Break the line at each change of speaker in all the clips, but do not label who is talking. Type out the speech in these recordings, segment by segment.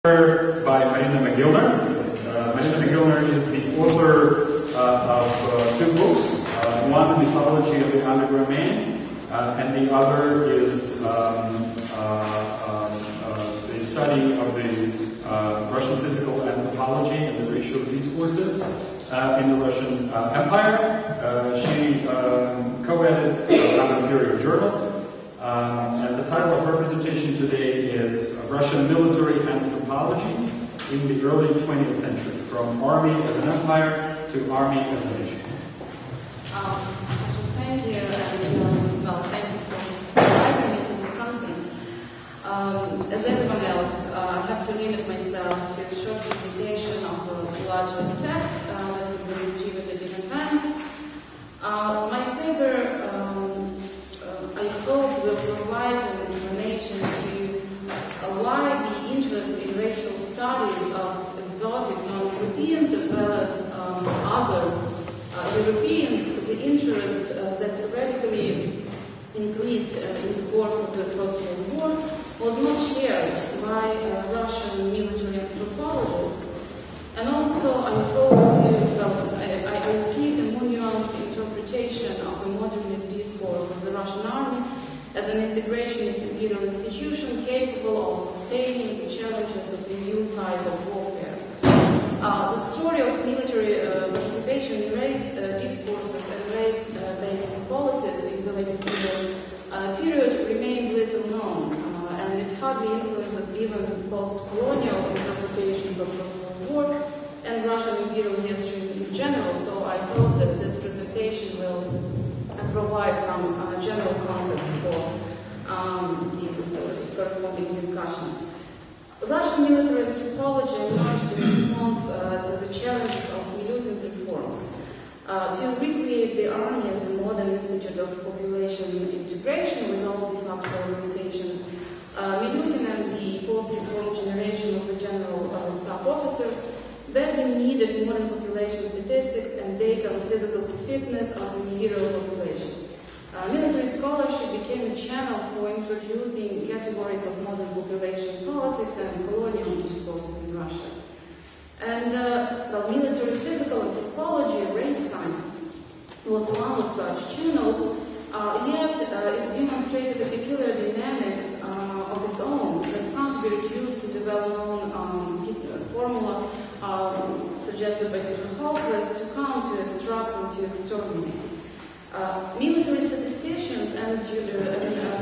By Marina McGillner. Marina McGillner is the author of two books. One, Mythology of the Underground Man, and the other is the study of the Russian physical anthropology and the racial discourses in the Russian Empire. She co-edits an Imperial Journal. And the title of her presentation today is Russian Military Anthropology in the Early 20th Century, from Army as an Empire to Army as a Nation.
Thank you, and thank you for inviting me to this conference. As everyone else, I have to limit myself to a short presentation of a larger text that will be distributed in advance. My paper, I hope, will provide an explanation to why the interest in racial studies of exotic non-Europeans as well as other Europeans, the interest that radically increased in the course of the First World War, was not shared by Russian military anthropologists. And also, I hope to, I see a more nuanced interpretation of the modernist discourse of the Russian army as an integrationist imperial institution capable of sustaining the challenges of a new type of warfare. The story of military participation in race discourses and race-based policies in the late imperial period remained little known, and it hardly influences even post-colonial interpretations of First World War and Russian imperial history in general. So I hope that this presentation will provide some general context for the corresponding discussions. Russian military anthropology emerged in response to the challenges of Milutin's reforms to recreate the army as a modern institute of population integration with all de facto limitations. Milutin and the post-reform generation of the general staff officers badly needed modern population statistics and data on physical fitness of the imperial population. Military scholarship became a channel for introducing categories of modern population politics and colonial discourses in Russia. And military physical anthropology, race science, was one of such channels, yet it demonstrated a peculiar dynamics of its own that can't be reduced to the well-known formula suggested by Peter Hopeless to count, to extract, and to exterminate. Military statisticians and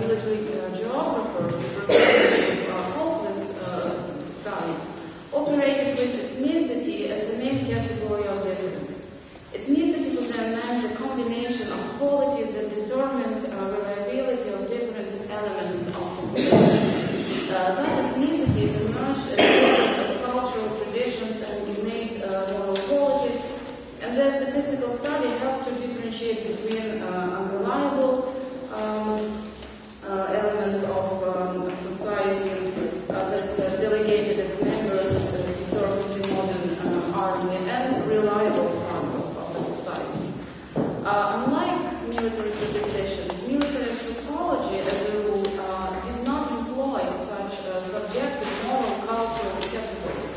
military geographers, Hopeless study, operated with ethnicity as the main category of difference. Ethnicity for them meant a combination of qualities that determined reliability of different elements of population. Thus, ethnicities emerged as features of cultural traditions and innate moral qualities, and their statistical study helped to differentiate between unreliable elements of society that delegated its members to serve in the modern army and reliable parts of the society. Unlike military statisticians, military anthropology, as a rule, did not employ such subjective moral cultural categories.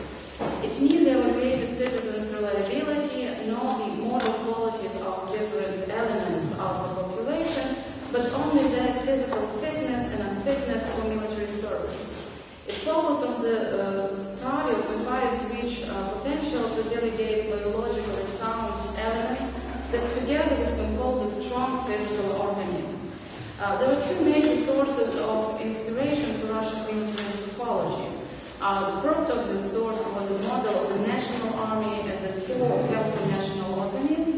It neither evaluated citizens' reliability nor the moral qualities of different elements of the population, but only their physical fitness and unfitness for military service. It focused on the study of the various rich potential to delegate biologically sound elements that together would compose a strong physical organism. There were two major sources of inspiration for Russian military anthropology. The first of the source was the model of the national army as a full, healthy national organism.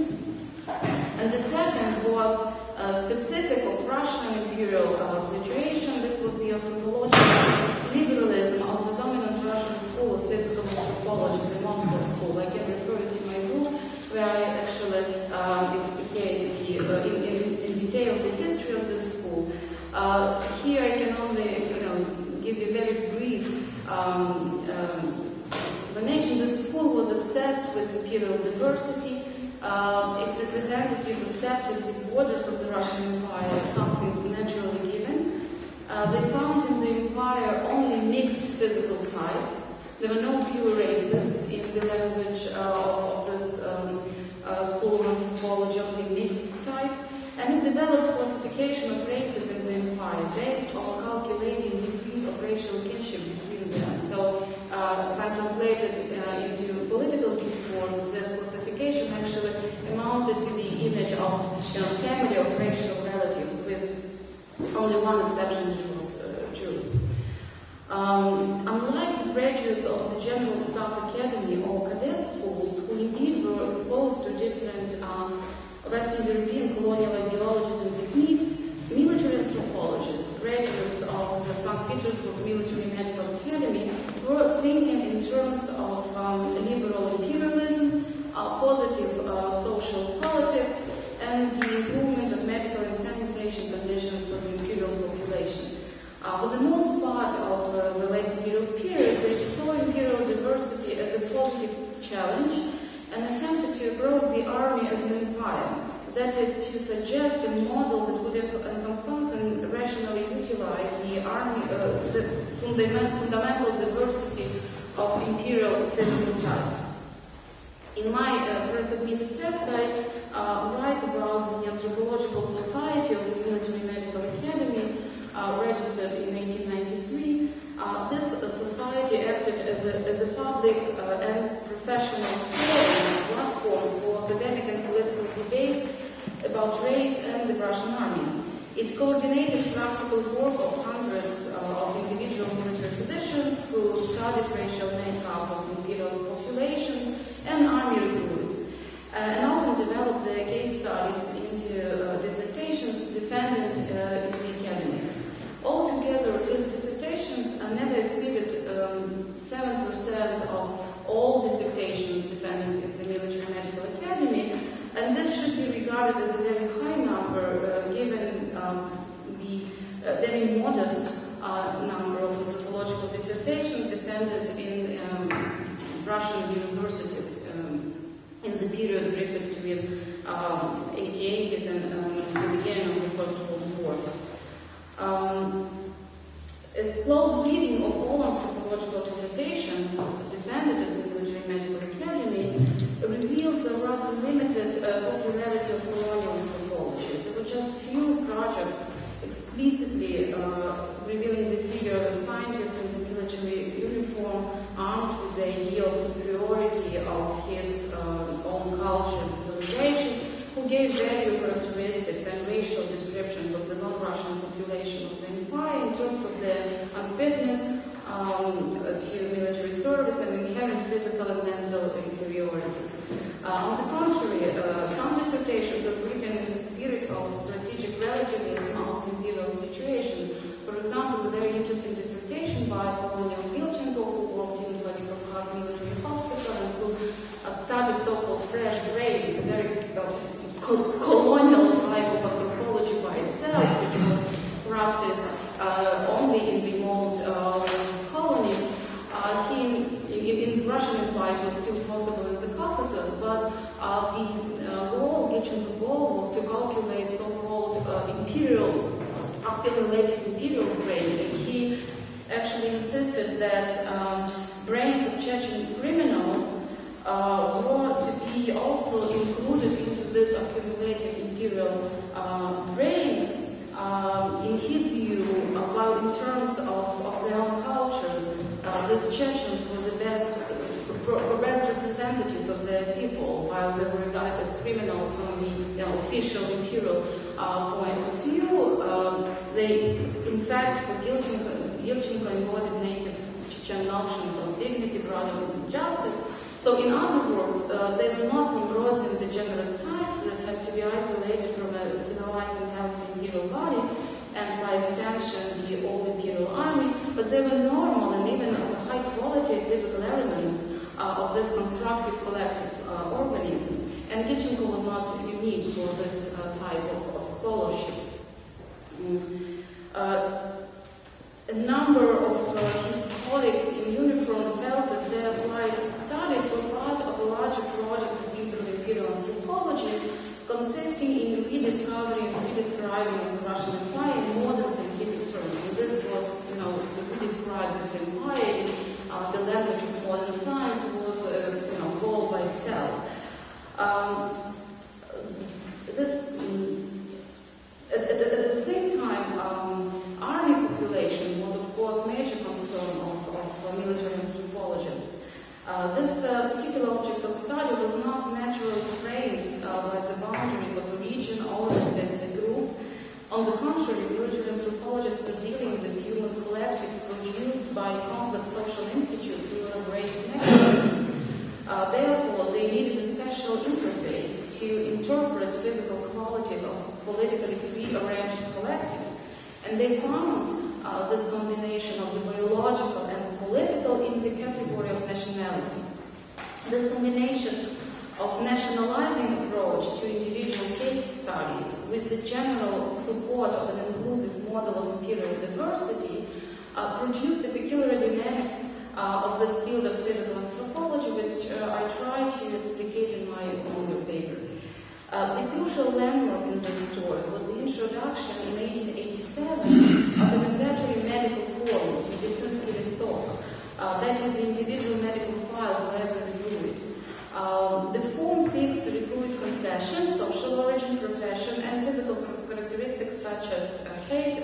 And the second was specific of Russian imperial situation. This would be anthropological liberalism of the dominant Russian school of physical anthropology, the Moscow school. I can refer you to my book, where I actually explicate in detail the history of this school. Here I can only give you a very brief explanation. The school was obsessed with imperial diversity. Its representatives accepted the borders of the Russian Empire as something naturally given. They found in the empire only mixed physical types, And it developed classification of races in the empire based on calculating degrees of racial kinship between them. Though, when translated into political discourse, this classification actually amounted to the image of family of racial relatives, with only one exception, which was Jews. Unlike the graduates of the General Staff Academy or cadet schools, who indeed were exposed to different Western European colonial ideologies and techniques, military anthropologists, graduates of the St. Petersburg Military Medical Academy, were thinking in terms of liberal imperialism, positive social politics, and the improvement of medical and sanitation conditions for the imperial population. For the most part of the late imperial period, they saw imperial diversity as a positive challenge and attempted to grow the army as an empire. That is, to suggest a model that would encompass and rationally utilize the army, the fundamental diversity of imperial physical types. In my pre-submitted text, I write about the Anthropological Society of the Military Medical Academy, registered in 1893. This society acted as a public and professional platform for academic and political debates about race and the Russian army. It coordinated practical work of hundreds of individual military physicians who studied racial makeup of imperial populations and army recruits, and often developed their case studies into dissertations defended in the academy. Altogether, these dissertations never exceeded 7% of all dissertations defended in the Military Medical Academy, and this should be regarded as a very high number given the very modest number of anthropological dissertations defended in Russian universities in the period briefly between 1880s and the beginning of the First World War. A close reading of all anthropological dissertations defended at the Military Medical Academy reveals a rather limited popularity of colonial anthropology. There were just few projects explicitly revealing the figure of a scientist in the military uniform, armed with the idea of superiority of his own culture and civilization, who gave value characteristics and racial descriptions of the non-Russian population of the empire in terms of their unfitness to military service and inherent physical and mental inferiorities. On the contrary, some dissertations are written in the spirit of strategic relativism of the imperial situation. For example, a very interesting dissertation by Colonel Vilchenko, who worked in Vladikavkaz military hospital and who studied so-called fresh graves, a very colonial type of anthropology by itself, which was practiced only in remote colonies. In the Russian Empire, it was still possible in the Caucasus, but the goal, Vilchenko's goal, was to calculate so-called accumulated imperial grain. And he actually insisted that brains of Chechen criminals were to be also included into this accumulated imperial brain. In his view, while in terms of their own culture, these Chechens were the best representatives of their people, while they were regarded as criminals from the official imperial point of view. They, in fact, for Vilchenko embodied native Chechen notions of dignity, brotherhood, and justice. So, in other words, they were not Negroes in degenerate types that had to be isolated from a civilized and healthy imperial body, and by extension, the old imperial army, but they were normal and even of a high quality physical elements of this constructive collective organism. And Vilchenko was not unique for this type of scholarship. A number of his colleagues in uniform felt that their applied studies were part of a larger project of imperial anthropology, consisting in rediscovering and redescribing the Russian Empire in modern scientific terms. And this was, to redescribe this empire in the language of modern science was, goal by itself. On the contrary, military anthropologists are dealing with human collectives produced by complex social institutes who elaborate mechanisms. Therefore, they needed a special interface to interpret physical qualities of politically prearranged collectives. And they found this combination of the biological and political in the category of nationality. This combination of nationalizing approach to individual case studies with the general support of an inclusive model of imperial diversity produced the peculiar dynamics of this field of physical anthropology, which I try to explicate in my longer paper. The crucial landmark in this story was the introduction in 1887 of a mandatory medical form, медицинский листок, that is the individual medical file for every recruit. The form fixed recruits' confession, social origin, profession, and physical characteristics such as height,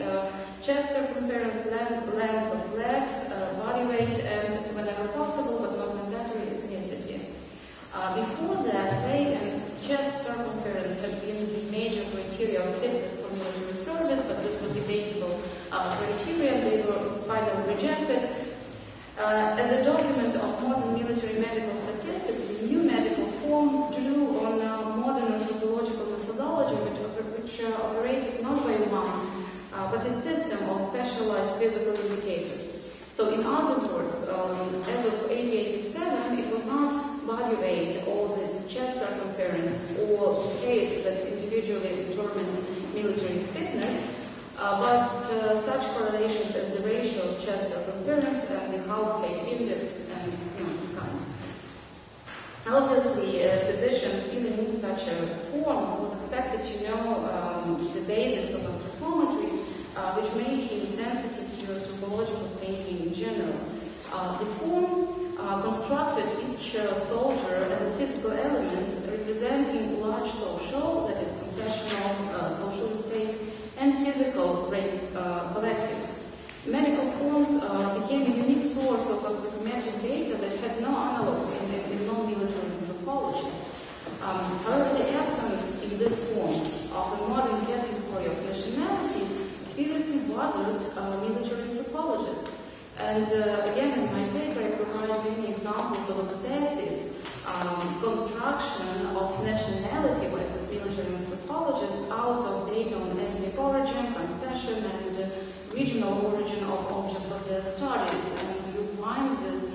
chest circumference, length of legs, body weight, and, whenever possible but not mandatory, ethnicity. Before that, weight and chest circumference had been the major criteria of fitness for military service, but this was debatable criteria, and they were finally rejected. As a document of modern military medical statistics, the new medical form drew on modern anthropological methodology, which operated not by one, but a system of specialized physical indicators. So, in other words, as of 1887, it was not body weight or the chest circumference or height that individually determined military fitness, but such correlations as the ratio of chest circumference and the half-height index and kind. Obviously, a physician filling in such a form was expected to know the basics of anthropometry, which made him sensitive to anthropological thinking in general. The form constructed each soldier as a physical element representing large social, that is confessional, social state, and physical race collectives. Medical forms became a unique source of anthropometric data that had no analog in non-military anthropology. However, the absence in this form of a modern category of nationality seriously bothered military anthropologists. And again, in my paper, I provide many examples of obsessive construction of nationality by this military anthropologist out of data on ethnic origin, confession, and regional origin of objects of their studies. And you find this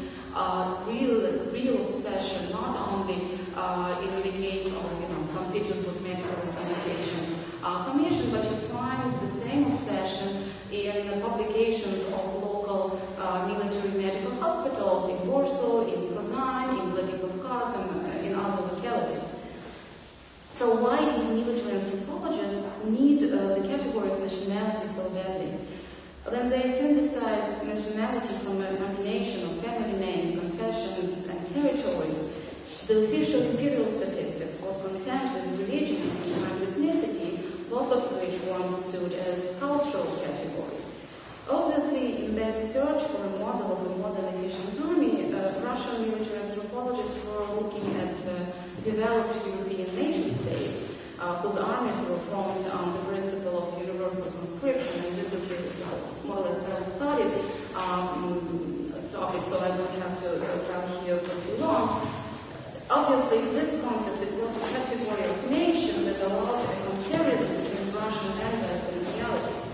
real obsession not only in the case of some Petersburg Medical Sanitation Commission, but you find the same obsession in the publications of local military medical hospitals in Warsaw, in Kazan, in Vladikavkaz, and in other localities. So why do military anthropologists need the category of nationality so badly? Then they synthesized nationality from a combination of family names, confessions, and territories. The official imperial statistics was content with religion and sometimes ethnicity, both of which were understood as cultural categories. Obviously, in their search for a model of a modern efficient army, Russian military anthropologists were looking at developed European nation-states whose armies were formed on the principle of universal conscription, and this is more or less well-studied topic, so I don't have to come here for too long. Obviously, in this context, it was a category of nation that allowed a comparison between Russian and Western realities.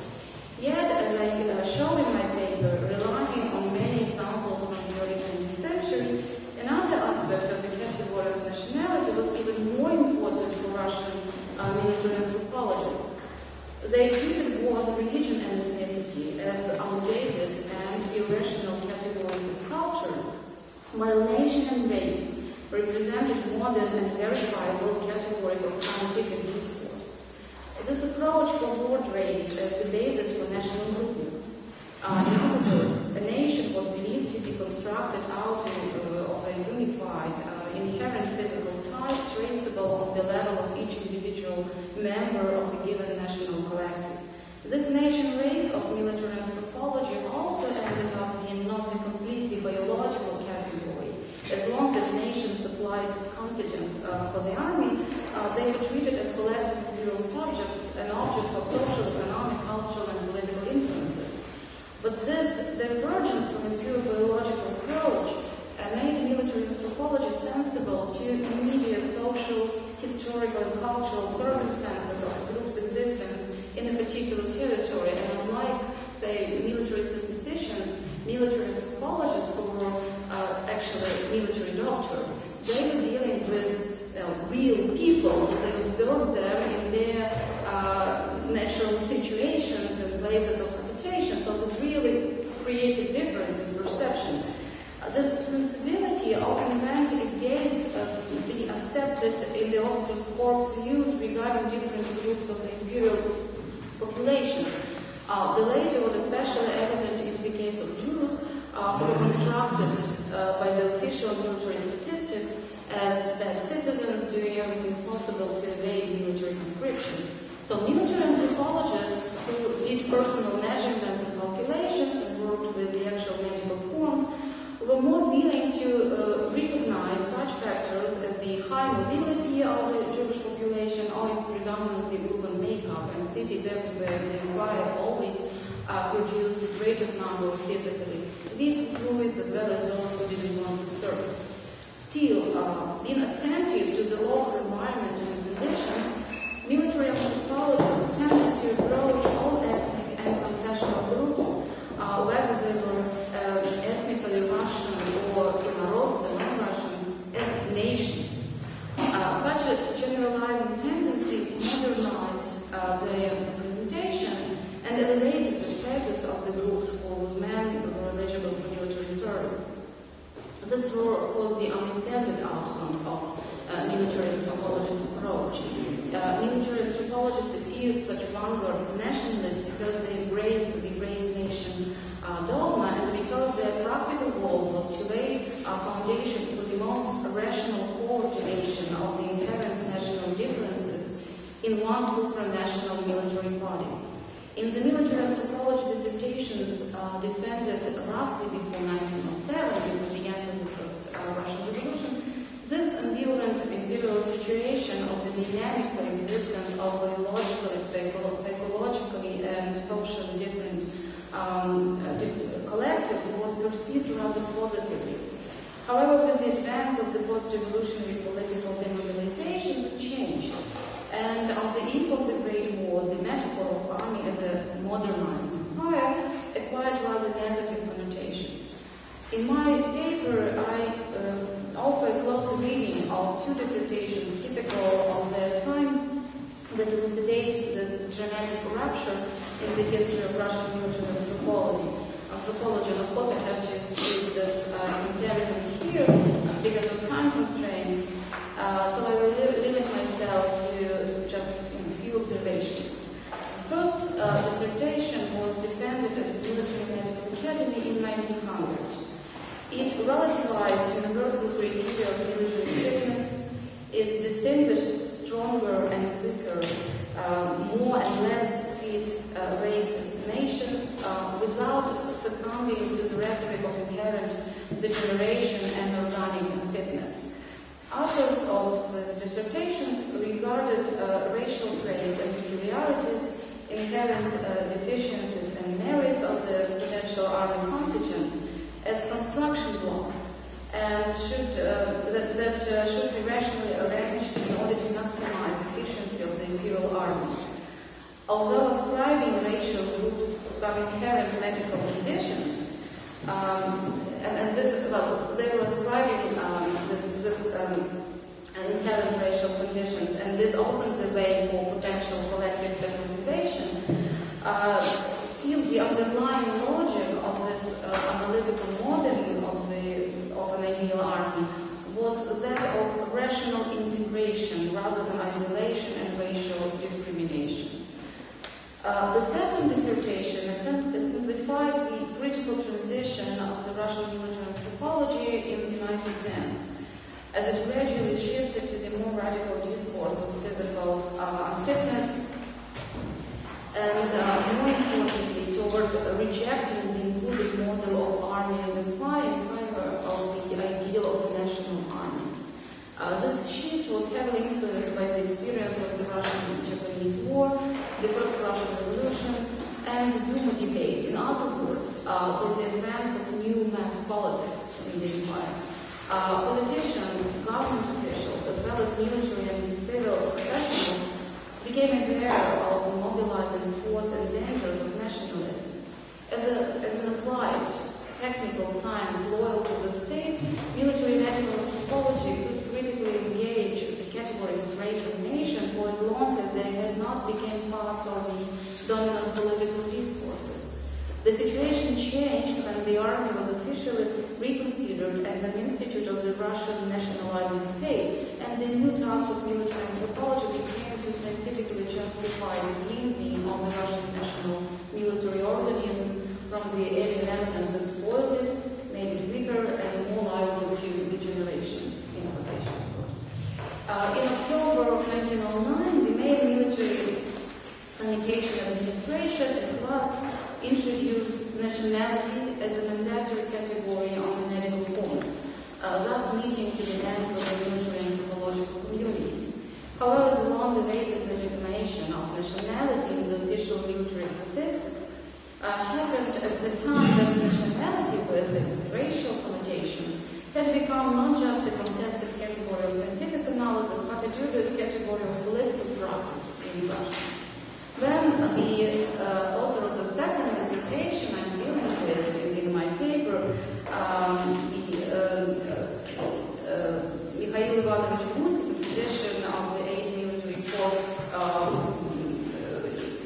Yet, as I showed in my paper, relying on many examples from the early 20th century, another aspect of the category of nationality was even more important for Russian military anthropologists. They treated both religion and ethnicity as outdated and irrational categories of culture, while nation and race represented modern and verifiable categories of scientific discourse. This approach forbade race as the basis for national groupings. In other words, a nation was believed to be constructed out of a unified, inherent physical type traceable on the level of each individual member of a given national collective. This nation race of military anthropology also ended up being not a completely biological category. As long as nations supplied contingent for the army, they were treated as collective imperial subjects, an object of social, economic, particular territory, and unlike, say, military statisticians, military anthropologists who were actually military doctors, they were dealing with real people, so they observed them in their natural situations and places of habitation, so this really created difference in perception. This sensibility often went against the accepted in the officers' corps views regarding different groups of the imperial population. The latter was especially evident in the case of Jews, who were constructed by the official military statistics as bad citizens doing everything possible to evade military conscription. So military anthropologists who did personal measurements and calculations and worked with the actual medical forms were more willing to recognize such factors as the high mobility of the Jewish population or its predominantly urban makeup, and cities everywhere they require always produce the greatest number of physically weak fluids as well as those who didn't want to serve. Still, being attentive to the local environment and conditions, military anthropologists tended to approach all ethnic and confessional groups, whether they were ethnically Russian or Inarodцы, non-Russians, as nations. Such a generalizing tendency modernized their presentation and elevated the status of the groups whose men were eligible for military service. This was the unintended outcomes of military anthropologists' approach. Military anthropologists appeared such vanguard nationalists because they embraced the race-nation dogma and because their practical goal was to lay foundations for the most rational coordination of the inherent national differences in one supranational military body. In the military anthropology dissertations defended roughly before 1907, when we began to the first Russian Revolution, this ambivalent imperial situation of the dynamic coexistence of biologically, psychologically, and socially different collectives was perceived rather positively. However, with the advance of the post-revolutionary political demobilization, it changed. And on the eve of the Great War, the metaphor of army as a modernized empire acquired rather negative connotations. In my paper, I offer a close reading of two dissertations typical of their time that elucidates this dramatic rupture in the history of Russian military anthropology. And of course, I have to exclude this comparison here because of time constraints. So I will limit myself to just a few observations. The first dissertation was defended at the Military Medical Academy in 1900. It relativized universal criteria of military fitness. It distinguished stronger and quicker, more and less fit race and nations without succumbing to the rhetoric of inherent degeneration and organic unfitness. Authors of these dissertations regarded racial traits and peculiarities, inherent deficiencies and merits of the potential army contingent as construction blocks and should be rationally arranged in order to maximize efficiency of the imperial army. Although ascribing racial groups some inherent medical conditions, they were ascribing inherent racial conditions, and this opened the way for potential collective demonization. Still, the underlying logic of this analytical modeling of an ideal army was that of rational integration rather than isolation and racial discrimination. The second dissertation exemplifies the critical transition of the Russian military anthropology in the 1910s, as it gradually shifted to the more radical discourse of physical unfitness and, more importantly, toward rejecting the inclusive model of army as empire in favor of the ideal of the national army. This shift was heavily influenced by the experience of the Russian-Japanese War, the First Russian Revolution, and the Duma debates. In other words, with the advance of new mass politics in the empire. Politicians, government officials, as well as military and civil professionals became aware of the mobilizing force and dangers of nationalism. As an applied technical science loyal to the state, military medical anthropology could critically engage the categories of race and nation for as long as they had not become part of the dominant political discourses. The situation changed when the army was officially reconsidered as an institute of the Russian nationalizing state, and the new task of military anthropology became to scientifically justify the cleansing of the Russian national military organism from the alien elements that spoiled it, made it weaker and more liable to degeneration, in quotation, of course. In October of 1909, the main military sanitation administration and class introduced nationality as a mandatory category on the medical forms, thus meeting the demands of the military anthropological community. However, the long-awaited legitimation of nationality in the official military statistics happened at the time that nationality, with its racial connotations, had become not just a contested category of scientific analysis, but a dubious category of political practice in Russia. Then the author of the second dissertation I'm dealing with in my paper, Mikhail Ivanovich Gusik, physician of the 8th Military Corps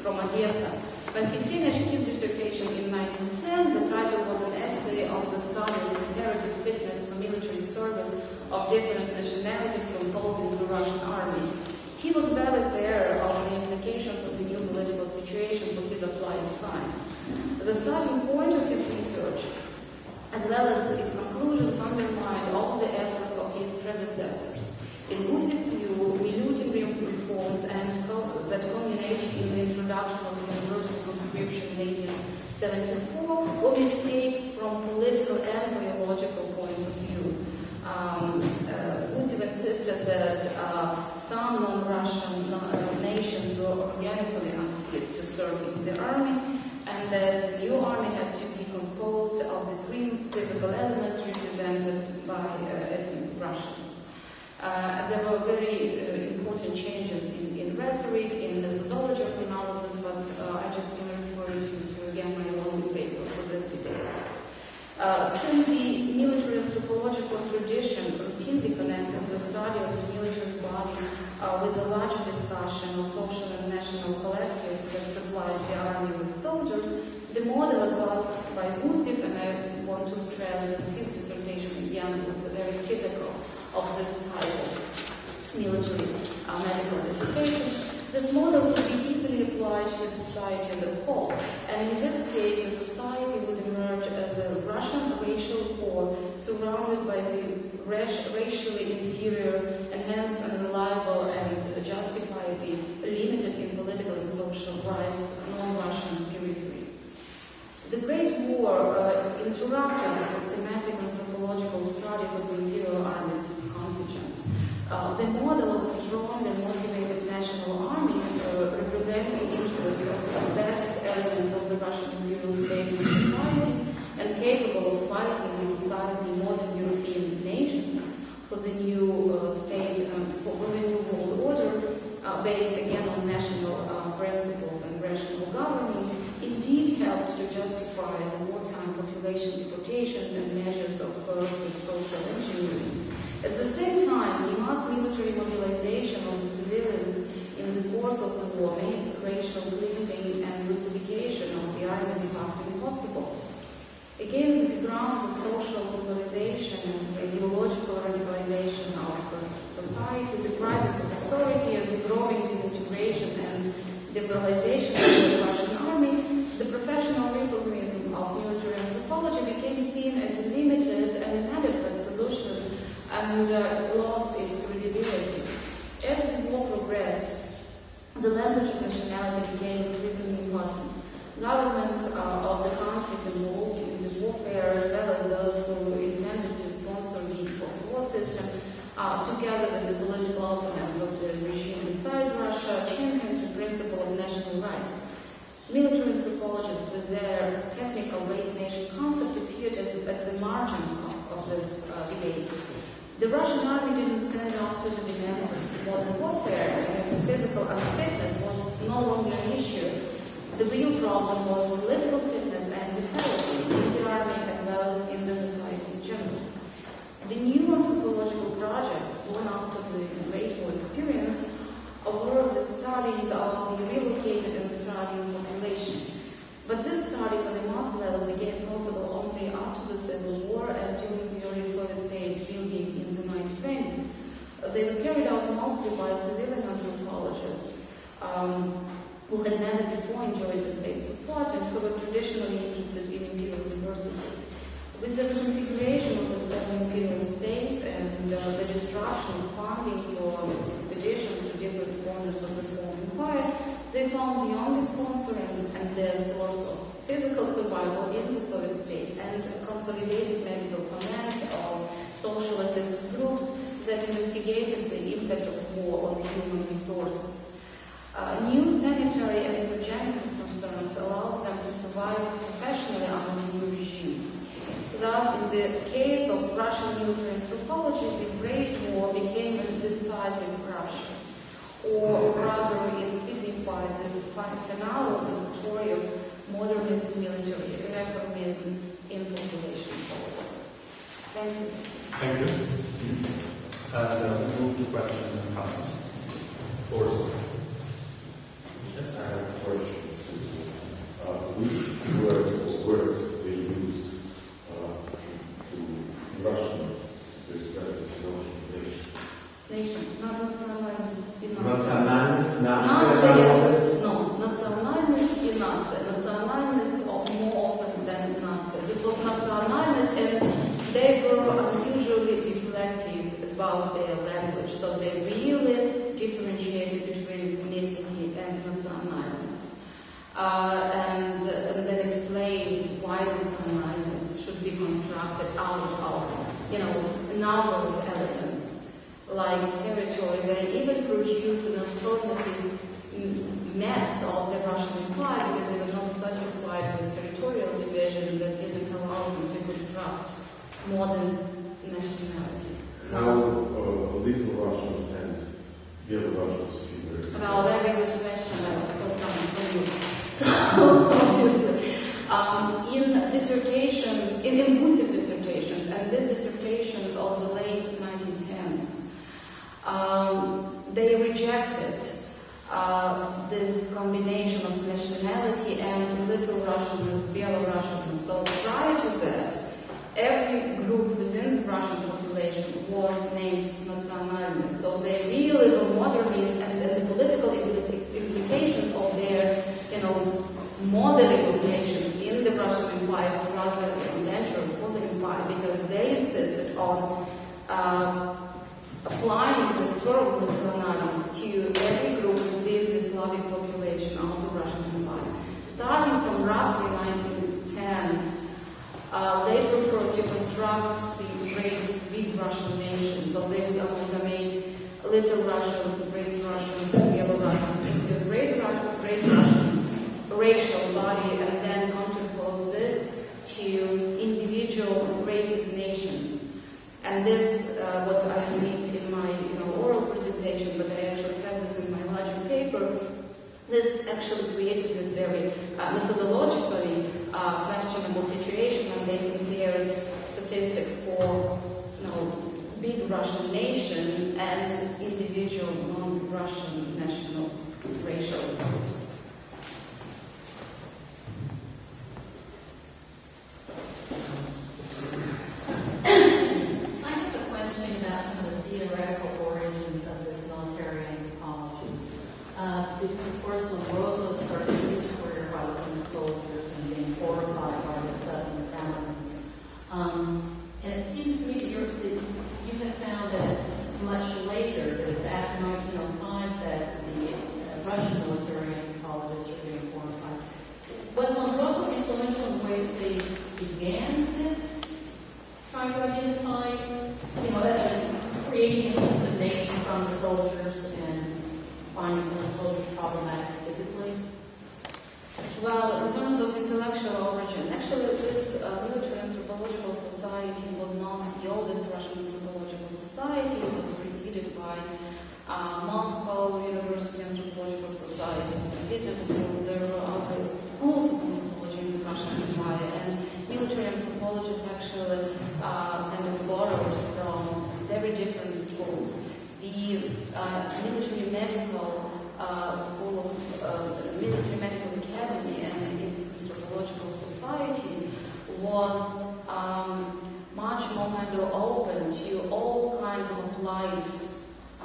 from Odessa. When he finished his dissertation in 1910, the title was an essay on the study of comparative fitness for military service of different nationalities composing the Russian army. He was well aware of the implications of the new political situation for his applied science. The starting point of his research, as well as its conclusions, undermined all the efforts of his predecessors. In Gusik's view, military reforms that culminated in the introduction of the universal conscription in 1874 were mistakes from political and biological points of view. Gusik insisted that some non-Russian nations were organically unfit to serve in the army, and that the new army had to be composed of the three physical elements represented by ethnic Russians. There were very important changes in rhetoric, in methodology of analysis, but I just want to refer to again my own paper for these details. Since the military anthropological tradition routinely connected the study of the military body with a larger discussion of social and national collectives that supplied the army with soldiers, the model advanced by Gusik, and I want to stress that his dissertation again was very typical of this type of military medical dissertation. This model could be easily applied to society as a whole, and in this case, the society would emerge as a Russian racial core surrounded by the racially inferior and hence unreliable and justifiably limited in political and social rights non-Russian periphery. The Great War interrupted the systematic anthropological studies of the Imperial Army's contingent. The model of a strong and motivated national army representing the interests of the best elements of the Russian imperial state and society and capable of fighting alongside the modern European nations for the new state, for the new world order, based again on national principles and rational governing, indeed helped to justify the wartime population deportations and measures of coercive social engineering. At the same time, the mass military mobilization of the civilians in the course of the war made racial cleansing and Russification of the army de facto impossible. Against the background of social polarization and ideological radicalization of society, the crisis of authority and the growing disintegration and liberalization of the Russian army, the professional reformism of military anthropology became seen as a limited and inadequate solution and lost its credibility. As the war progressed, the language of nationality became increasingly important. Governments of the countries involved in the warfare, as well as those who intended to sponsor the post-war system, together with the political opponents of the regime inside Russia, championed the principle of national rights. Military anthropologists, with their technical race-nation concept, appeared at the margins of this debate. The Russian army didn't stand up to the demands of modern warfare and its physical unfitness was no longer an issue. The real problem was political fitness and vitality in the army as well as in the society in general. The new anthropological project, born out of the Great War experience, awards the studies of the relocated and struggling population. But this study on the mass level became possible only after the Civil War and during the early Soviet state building in the 1920s. They were carried out mostly by civilian anthropologists who had never before enjoyed the state support and who were traditionally interested in imperial diversity. With the reconfiguration of the imperial space and the destruction of funding for expeditions to different corners of the former empire, they found the only sponsor and their source of physical survival in the Soviet state and consolidated medical commands of social assistance groups that investigated the impact of war on human resources. New sanitary and eugenesis concerns allowed them to survive professionally under the new regime. Thus, in the case of Russian military anthropology, the Great War became a decisive rupture, or rather it signified the finale of the story of modernist military reformism in population politics. Thank you.
Thank you. And we move to questions and comments. Boris.
Yes, I have a question. Which words they used to Russian to express this notion of nation?
Nation, not национальность и нация.
Национальность,
Нация, no, национальность и нация. Nationalist more often than nация. This was nationalist, and they were unusually reflective about their language, so they really differentiated between ethnicity and nationalist. And then explained why nationalist should be constructed out of, a number of elements, like territory. They even produced an alternative maps of the Russian Empire because they were not satisfied with territorial divisions that didn't allow them to construct modern nationality.
How Little Russians and Belarusians figure?
Well, very good question, of course, coming from you. So, obviously, in dissertations, in inclusive dissertations, and these dissertations of the late 1910s, they rejected this combination of nationality and Little Russians, Belarusians. So prior to that, every group within the Russian population was named nationalist. So they really were modernist, and the political implications of their, modeling of nations in the Russian Empire was rather dangerous for the empire because they insisted on applying this term nationalism to every group within the Slavic population of the Russian Empire. Starting from roughly 1910, they preferred to construct the great big Russian nation, so they would amalgamate Little Russians, Great Russians, and Belarusians into a great Russian racial body, and then contrapose this to individual races, nations. And this, what I need in my oral presentation, but I actually have this in my larger paper, this actually created this very methodologically questionable situation, and they compared statistics for big Russian nation and individual non-Russian national racial groups.
I have a question about some of the theoretical origins of this military anthropology. Because, of course, when Rosa started his career by looking at soldiers and being horrified by the sudden balance, and it seems to me that you have found that it's much later, that it's after 1905 that the Russian military anthropologists are being horrified. Was Lombroso influential in the way that they began this, trying to identify, creating a sense of nation from the soldiers and finding some of the soldiers problematic physically?
Well, in terms of intellectual origin, actually this military anthropological society was not the oldest Russian anthropological society. It was preceded by Moscow University Anthropological Society, St. Petersburg. There were other schools of anthropology in the Russian Empire, and military anthropologists actually kind of borrowed from very different schools. The military medical school of military medical academy and its anthropological society was much more kind of open to all kinds of applied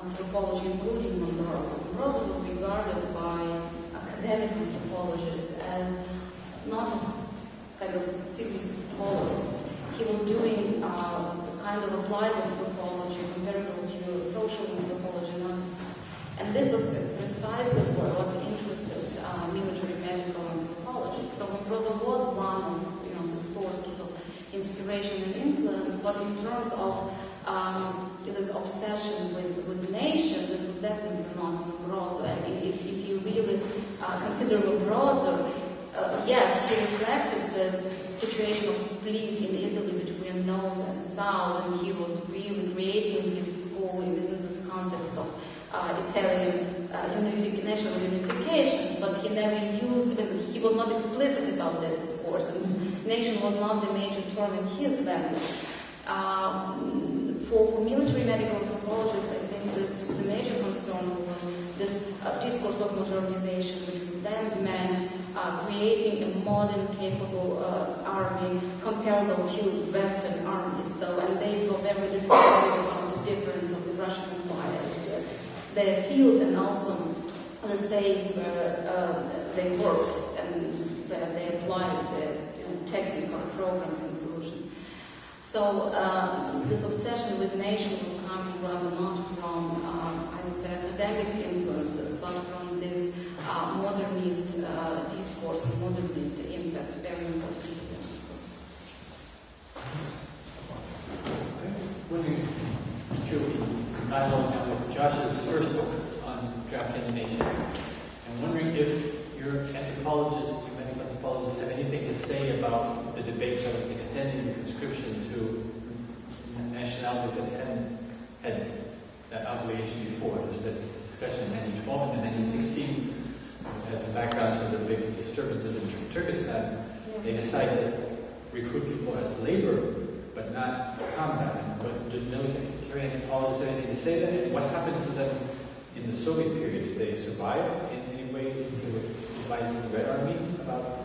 anthropology, including Lombroso. Lombroso was regarded by academic anthropologists as not as kind of serious scholar. He was doing kind of applied anthropology comparable to social anthropology analysis. And this was precisely what interested military medical anthropologists. So Lombroso was one of the sources of inspiration and influence, but in terms of this obsession with nation, this was definitely not Lombroso. I mean, if you really consider Lombroso, yes, he reflected this situation of split in Italy between North and South, and he was really creating his school in this context of Italian national unification, but he never used, he was not explicit about this, of course, and nation was not the major term in his language. For military medical anthropologists, I think the major concern was this discourse of modernization, which for them meant creating a modern, capable army comparable to Western armies. So, and they were very different about the difference of the Russian Empire, their field, and also the space where they worked and where they applied their technical programs and solutions. So this obsession with nation was coming rather not from, I would say, academic influences, but from this modernist discourse and modernist impact, very important to them.
Wondering, should we combine now with Josh's first book on draft animation? I'm wondering if your anthropologists, your medical anthropologists, have anything to say about the debate of extending conscription to nationalities that hadn't had that obligation before. There's a discussion in 1912 and in 1916 as a background to the big disturbances in Turkestan. They decided to recruit people as labor, but not combat. But does military anthropologists have anything to say that? And what happened to them in the Soviet period? Did they survive in any way to advise the Red Army about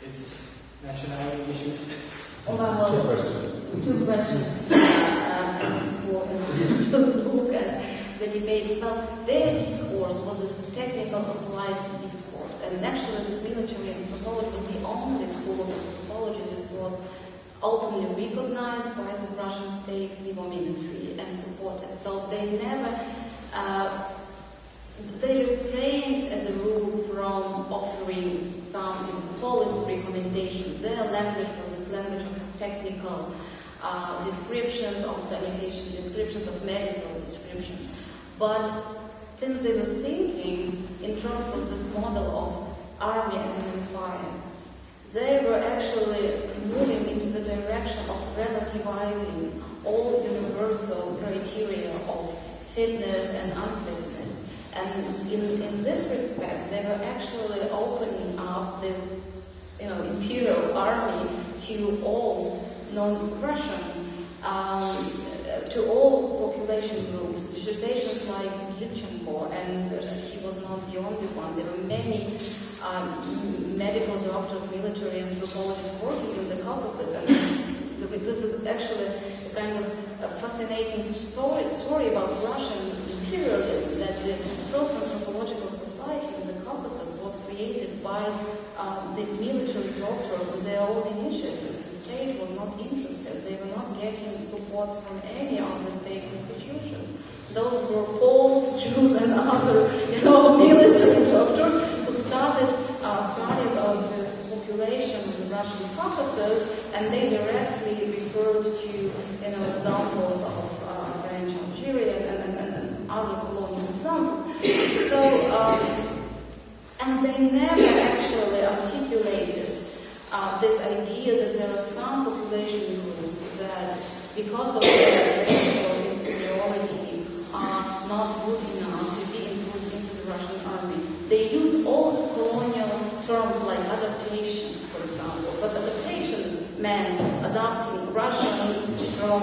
its nationality issues?
Well,
Two questions.
Two questions. For the book and the debate. But their discourse was this technical applied discourse. And actually this military anthropology was the only school of anthropology that was openly recognized by the Russian state Naval Ministry and supported. So they never, they restrained as a rule from offering some policy recommendations. Their language was this language of technical descriptions of sanitation, descriptions of medical descriptions. But since they were thinking in terms of this model of army as an empire, they were actually moving into the direction of relativizing all universal criteria of fitness and unfitness. And in this respect, they were actually opening up this, imperial army to all non-Russians, to all population groups. Situations like Yushchenko, and he was not the only one. There were many medical doctors, military anthropologists working in the Caucasus, and this is actually a kind of a fascinating story about Russian imperialism, that the first anthropological society in the Caucasus was created by the military doctors on their own initiatives. The state was not interested. They were not getting support from any of the state institutions. Those were Poles, Jews, and other, military doctors who started studies of this population of the Russian Caucasus, and they directly referred to, examples of French Algeria and other colonial examples. So, and they never actually articulated this idea that there are some population groups that, because of their racial inferiority, are not good meant adopting Russians from,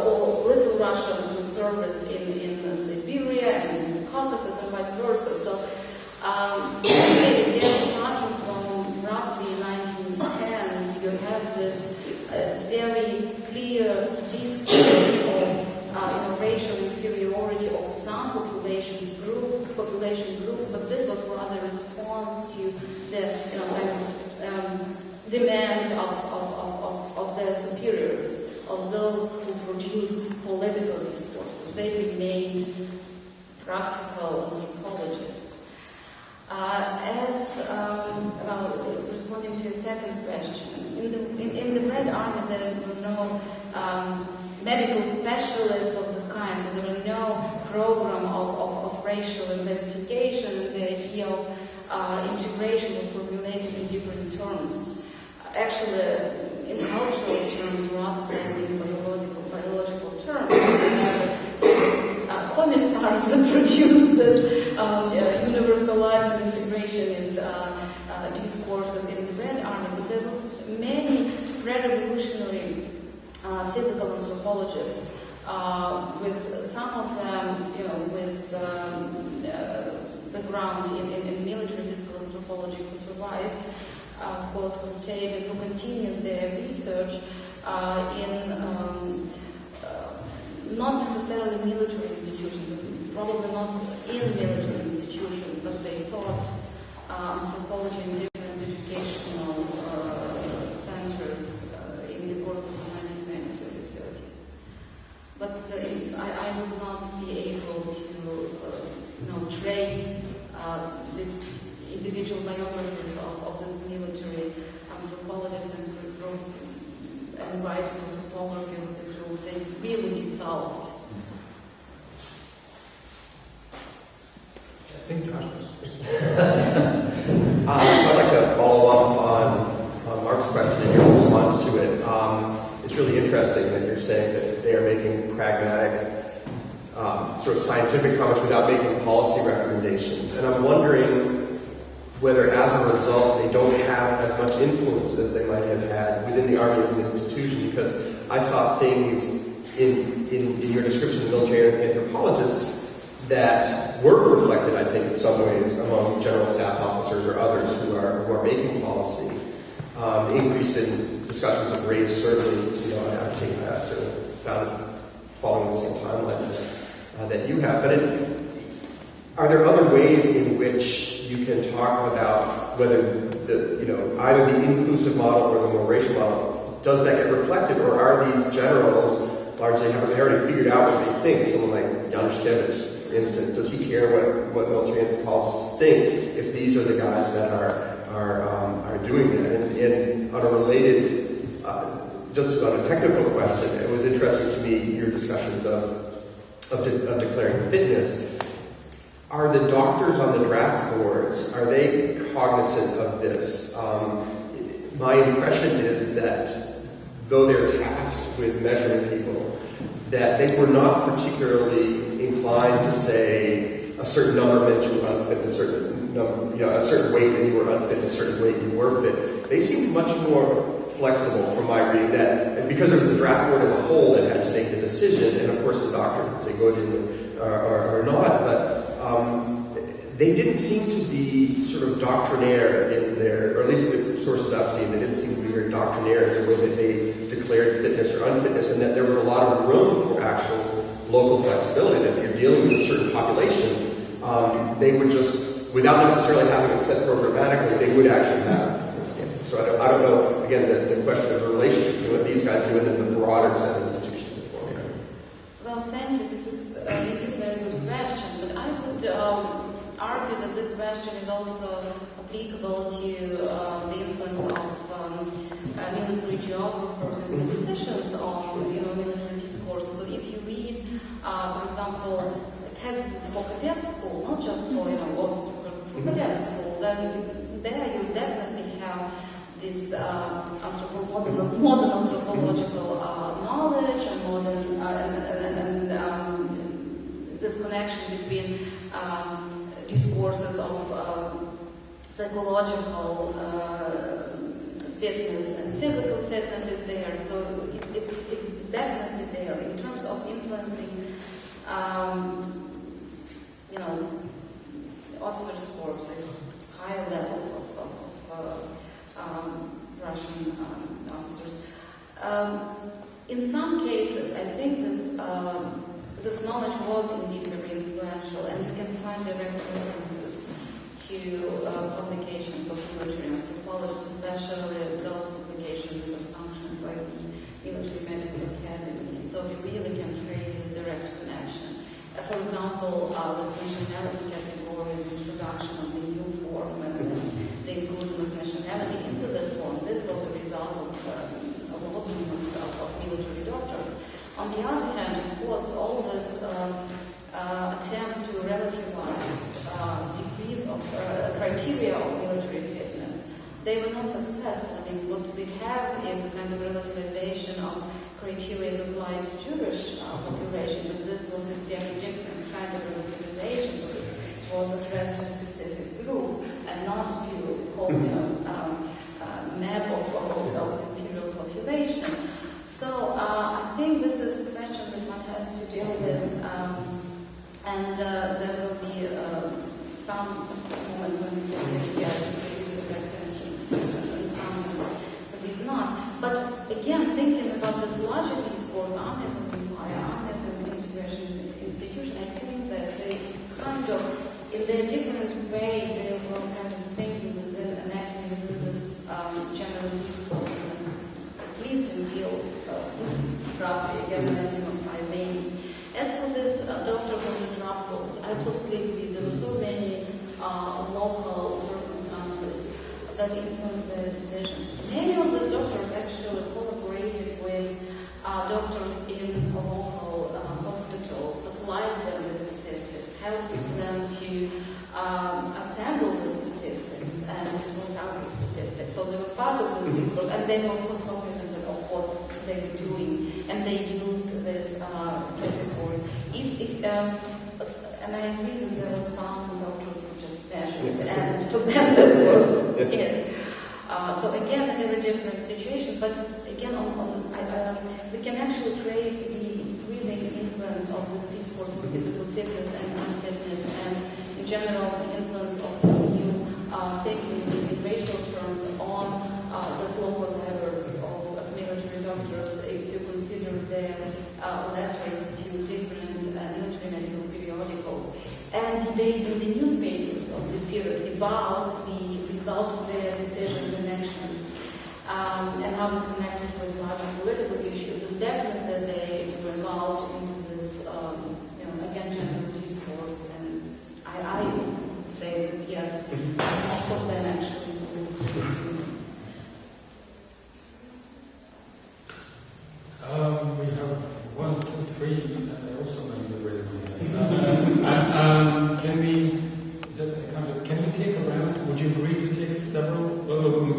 or little Russians to service in Siberia and in Caucasus and vice versa. So, again, starting from roughly 1910s, you have this very clear discourse of racial inferiority of some population groups, but this was rather a response to the demand of their superiors, of those who produced political discourses. They remained practical anthropologists. Responding to your second question, in the Red Army there were no medical specialists of the kind, so there were no program of racial investigation, and the idea of integration was formulated in different terms. Actually, in cultural terms rather than in biological terms. Commissars produced this universalized and integrationist discourses in the Red Army, but there were many pre-revolutionary physical anthropologists, with some of them, with background in military physical anthropology, who survived, of course, who stayed and who continued their research in not necessarily military institutions, probably not in military institutions, but they taught anthropology in different educational centers in the course of the 1920s and 30s. But I would not be able to trace the individual biographies of this military anthropologists and write for topography of the groups. They really dissolved.
I think Josh was I'd like to follow up on Mark's question and your response to it. It's really interesting that you're saying that they are making pragmatic, sort of scientific comments without making policy recommendations. And I'm wondering whether, as a result, they don't have as much influence as they might have had within the Army as an institution, because I saw things in your description of military anthropologists that were reflected, I think, in some ways among general staff officers or others who are making policy. Increase in discussions of race, certainly, I think I sort of found it following the same timeline that you have. But are there other ways in which you can talk about whether either the inclusive model or the more racial model, does that get reflected, or are these generals largely have already figured out what they think? Someone like Januszkiewicz, for instance, does he care what military anthropologists think if these are the guys that are doing that? And on a related, just on a technical question, it was interesting to me your discussions of declaring fitness. Are the doctors on the draft boards, are they cognizant of this? My impression is that though they're tasked with measuring people, that they were not particularly inclined to say a certain number meant you were unfit, a certain number, a certain weight and you were unfit, a certain weight you were fit. They seemed much more flexible from my reading, that because it was the draft board as a whole that had to make the decision, and of course the doctor could say go to or not, but they didn't seem to be sort of doctrinaire in their, or at least the sources I've seen, they didn't seem to be very doctrinaire in the way that they declared fitness or unfitness, and that there was a lot of room for actual local flexibility. That if you're dealing with a certain population, they would just, without necessarily having it set programmatically, they would actually have different standards. So I don't know, again, the question of the relationship between what these guys do and then the broader set of institutions that form here.
Well, thank you. This is indeed a very good question, but I would argue that this question is also applicable to the influence of military geographers and decisions on military discourses. So if you read, for example, textbooks for cadet school, not just for for cadet school, then there you definitely have this modern anthropological knowledge and modern this connection between discourses of psychological fitness, and physical fitness is there, so it's definitely there in terms of influencing, officers' corps at higher levels of Russian officers. In some cases, I think this knowledge was indeed very influential, and you can find direct references to publications of military anthropologists, especially those publications that are sanctioned by the Military Medical Academy. So we really can trace a direct connection. For example, this nationality category, the introduction of the new form, and the inclusion of nationality into this form, this was a result of lobbying of military doctors. On the other hand, of course, all this attempts to relativize degrees of criteria of military fitness, they were not successful. I mean, what we have is kind of relativization of criteria applied to Jewish population, but this was a very different kind of relativization. So this was addressed to a specific group and not to whole map of imperial population. So I think this is a question that one has to deal with, and there will be some moments when we can say yes, these are the best intentions, and some that is not. But again, thinking about this larger discourse, army as an empire, army as an integration institution, I think that they kind of, in their different ways, they were kind of thinking within and acting within this general discourse, at least until roughly again 1905 maybe. As for this doctors on the drop boats, I totally agree. There were so many local circumstances that influenced their decisions. Many of these doctors actually collaborated with doctors in local hospitals, supplied them with statistics, helping them to assemble the statistics and to work out the statistics. So they were part of the discourse, and they were of course cognizant of what they were doing, and they used this categories. And I agree that there were some doctors who just measured, and to them this was it. So again, a very different situation, but again, we can actually trace the increasing influence of this discourse on physical fitness and unfitness, and in general, the influence of this new thinking in racial terms on the local levels of military doctors, if you consider their letters to different military medical periodicals, and debates in the newspapers of the period about the result of their decisions and actions, and how it's connected with larger political issues. And definitely they were involved into this, again, general discourse, and I would say that yes, most of them actually do.
We have 1, 2, 3, and I also meant to raise my hand. Can we take a round? Would you agree to take several?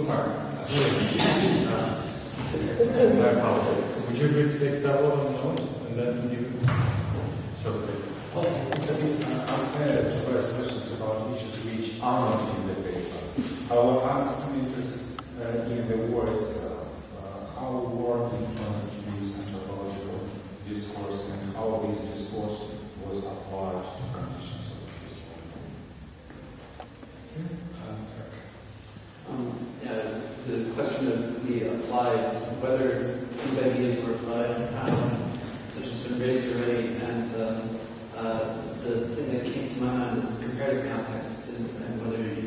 Sorry. I apologize. Would you agree to take several on note, and then you? So please.
Well, it's a bit unfair to raise questions about issues which are not in the paper. However, I'm extremely interested in the words how war influenced this anthropological discourse and how this discourse was applied to conditions of history.
The question of the applied, whether these ideas were applied, such has been raised already, and the thing that came to my mind was the comparative context, and whether you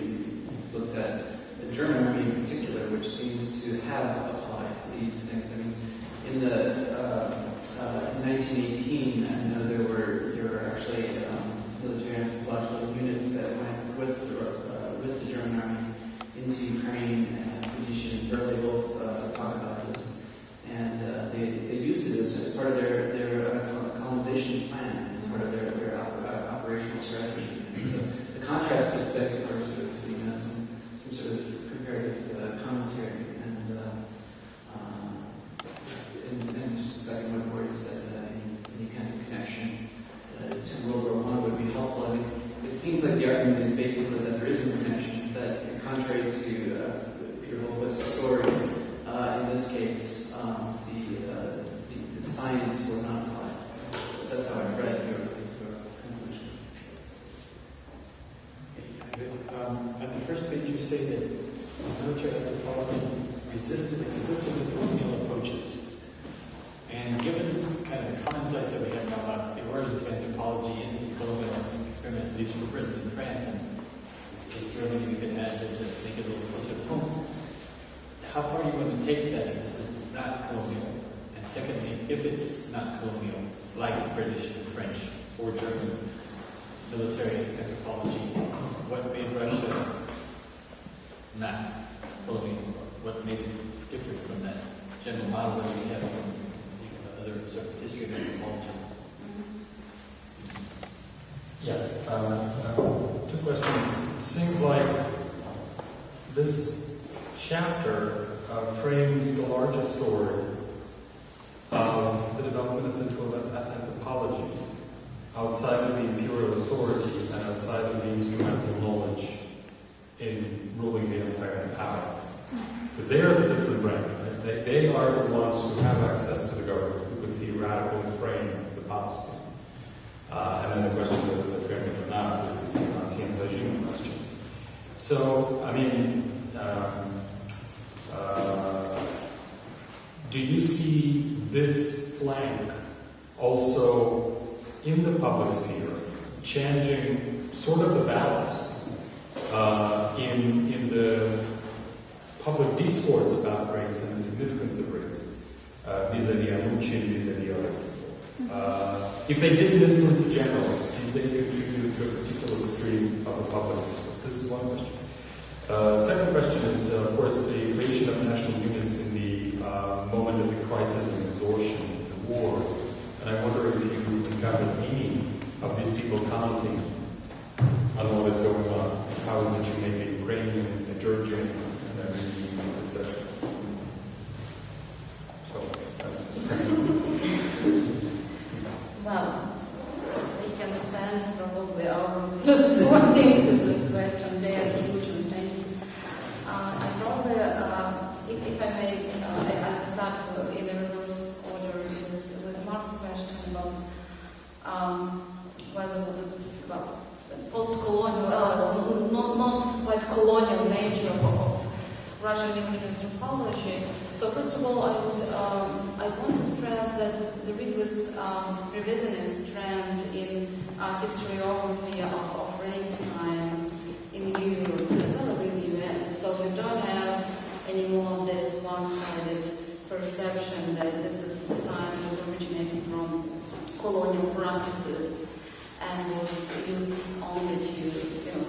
looked at the German army in particular, which seems to have applied these things. I mean, in 1918, I know there were actually military anthropological units that went with the German army into Ukraine, and Phoenicia and Burley both talk about this, and they used this as part of their colonization plan, part of their operational strategy. And so the contrast aspects are sort of some sort of comparative commentary, and just a second what Boris said, any kind of connection to World War I would be helpful. I mean, it seems like the argument is basically that there is no connection, that contrary to Peter Holquist's story,
take that this is not colonial? And secondly, if it's not colonial, like British and French or German military anthropology, what made Russia not colonial? What made it different from that general model that we have from other sort of history of anthropology?
Yeah, two questions. It seems like this chapter frames the larger story of the development of physical anthropology outside of the imperial authority and outside of the instrumental knowledge in ruling the empire and power. Because they are the different branch, right? They are the ones who have access to the government, who could theoretically frame the policy. And then the question of whether they frame it or not is the Nazi regime question. So, I mean, do you see this flank also in the public sphere changing sort of the balance in the public discourse about race and the significance of race vis-a-vis Anuchin, vis-a-vis other people? If they didn't influence the generals, did they contribute to a particular stream of the public discourse? This is one question. Second question is, of course, the creation of national units in the moment of the crisis and exhaustion, the war. And I wonder if you encountered any of these people commenting on what is going on. How is it you make a Ukrainian, a Georgian, and everything, etc.
Well, we can spend probably hours responding to this question. They are huge and thank you. I probably, if I may, I'll start in a reverse order with Mark's question about whether the post-colonial, not quite colonial nature of Russian military anthropology. So first of all, I want to stress that there is this revisionist trend in historiography of race science in Europe as well as in the US. So we don't have any more of this one-sided perception that this is a society that originated from colonial practices and was used only to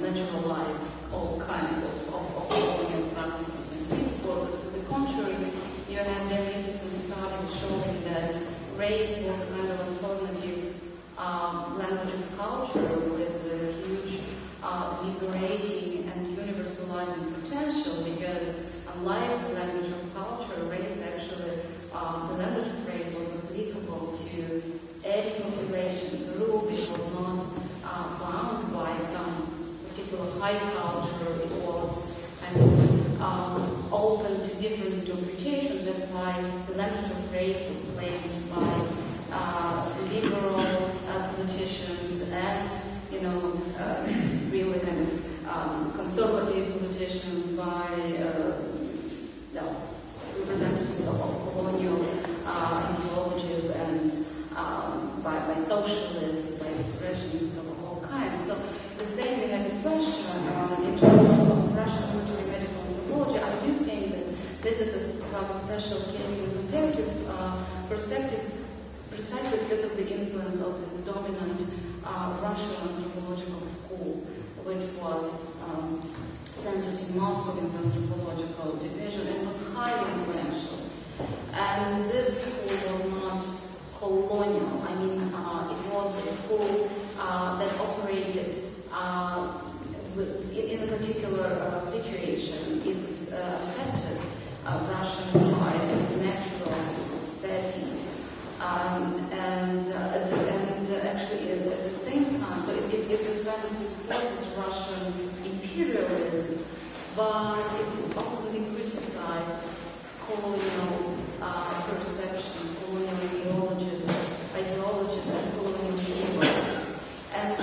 naturalize all kinds of colonial practices and discourses. To the contrary, you have very interesting studies showing that race was a kind of alternative language of culture with a huge liberating and universalizing potential, because unlike the language of culture, race actually, the language of race was applicable to any population group. It was not bound by some particular high culture. It was kind of open to different interpretations. That's why the language of race was claimed by liberal politicians and, really kind of conservative politicians, by representatives of colonial ideologies, and by socialists, by regimes of all kinds. So the same we have in Russia, in terms of Russian military medical anthropology, I do think that this is a rather special case in comparative perspective, precisely because of the influence of this dominant Russian anthropological school, which was centered in Moscow in its anthropological division and was highly influential. And this school was not colonial. I mean, it was a school that operated in a particular situation. It accepted Russian pride as a natural setting. And actually, at the same time, so it kind of supported Russian imperialism, but it's openly criticized colonial perceptions, colonial ideologies, and colonial theories. And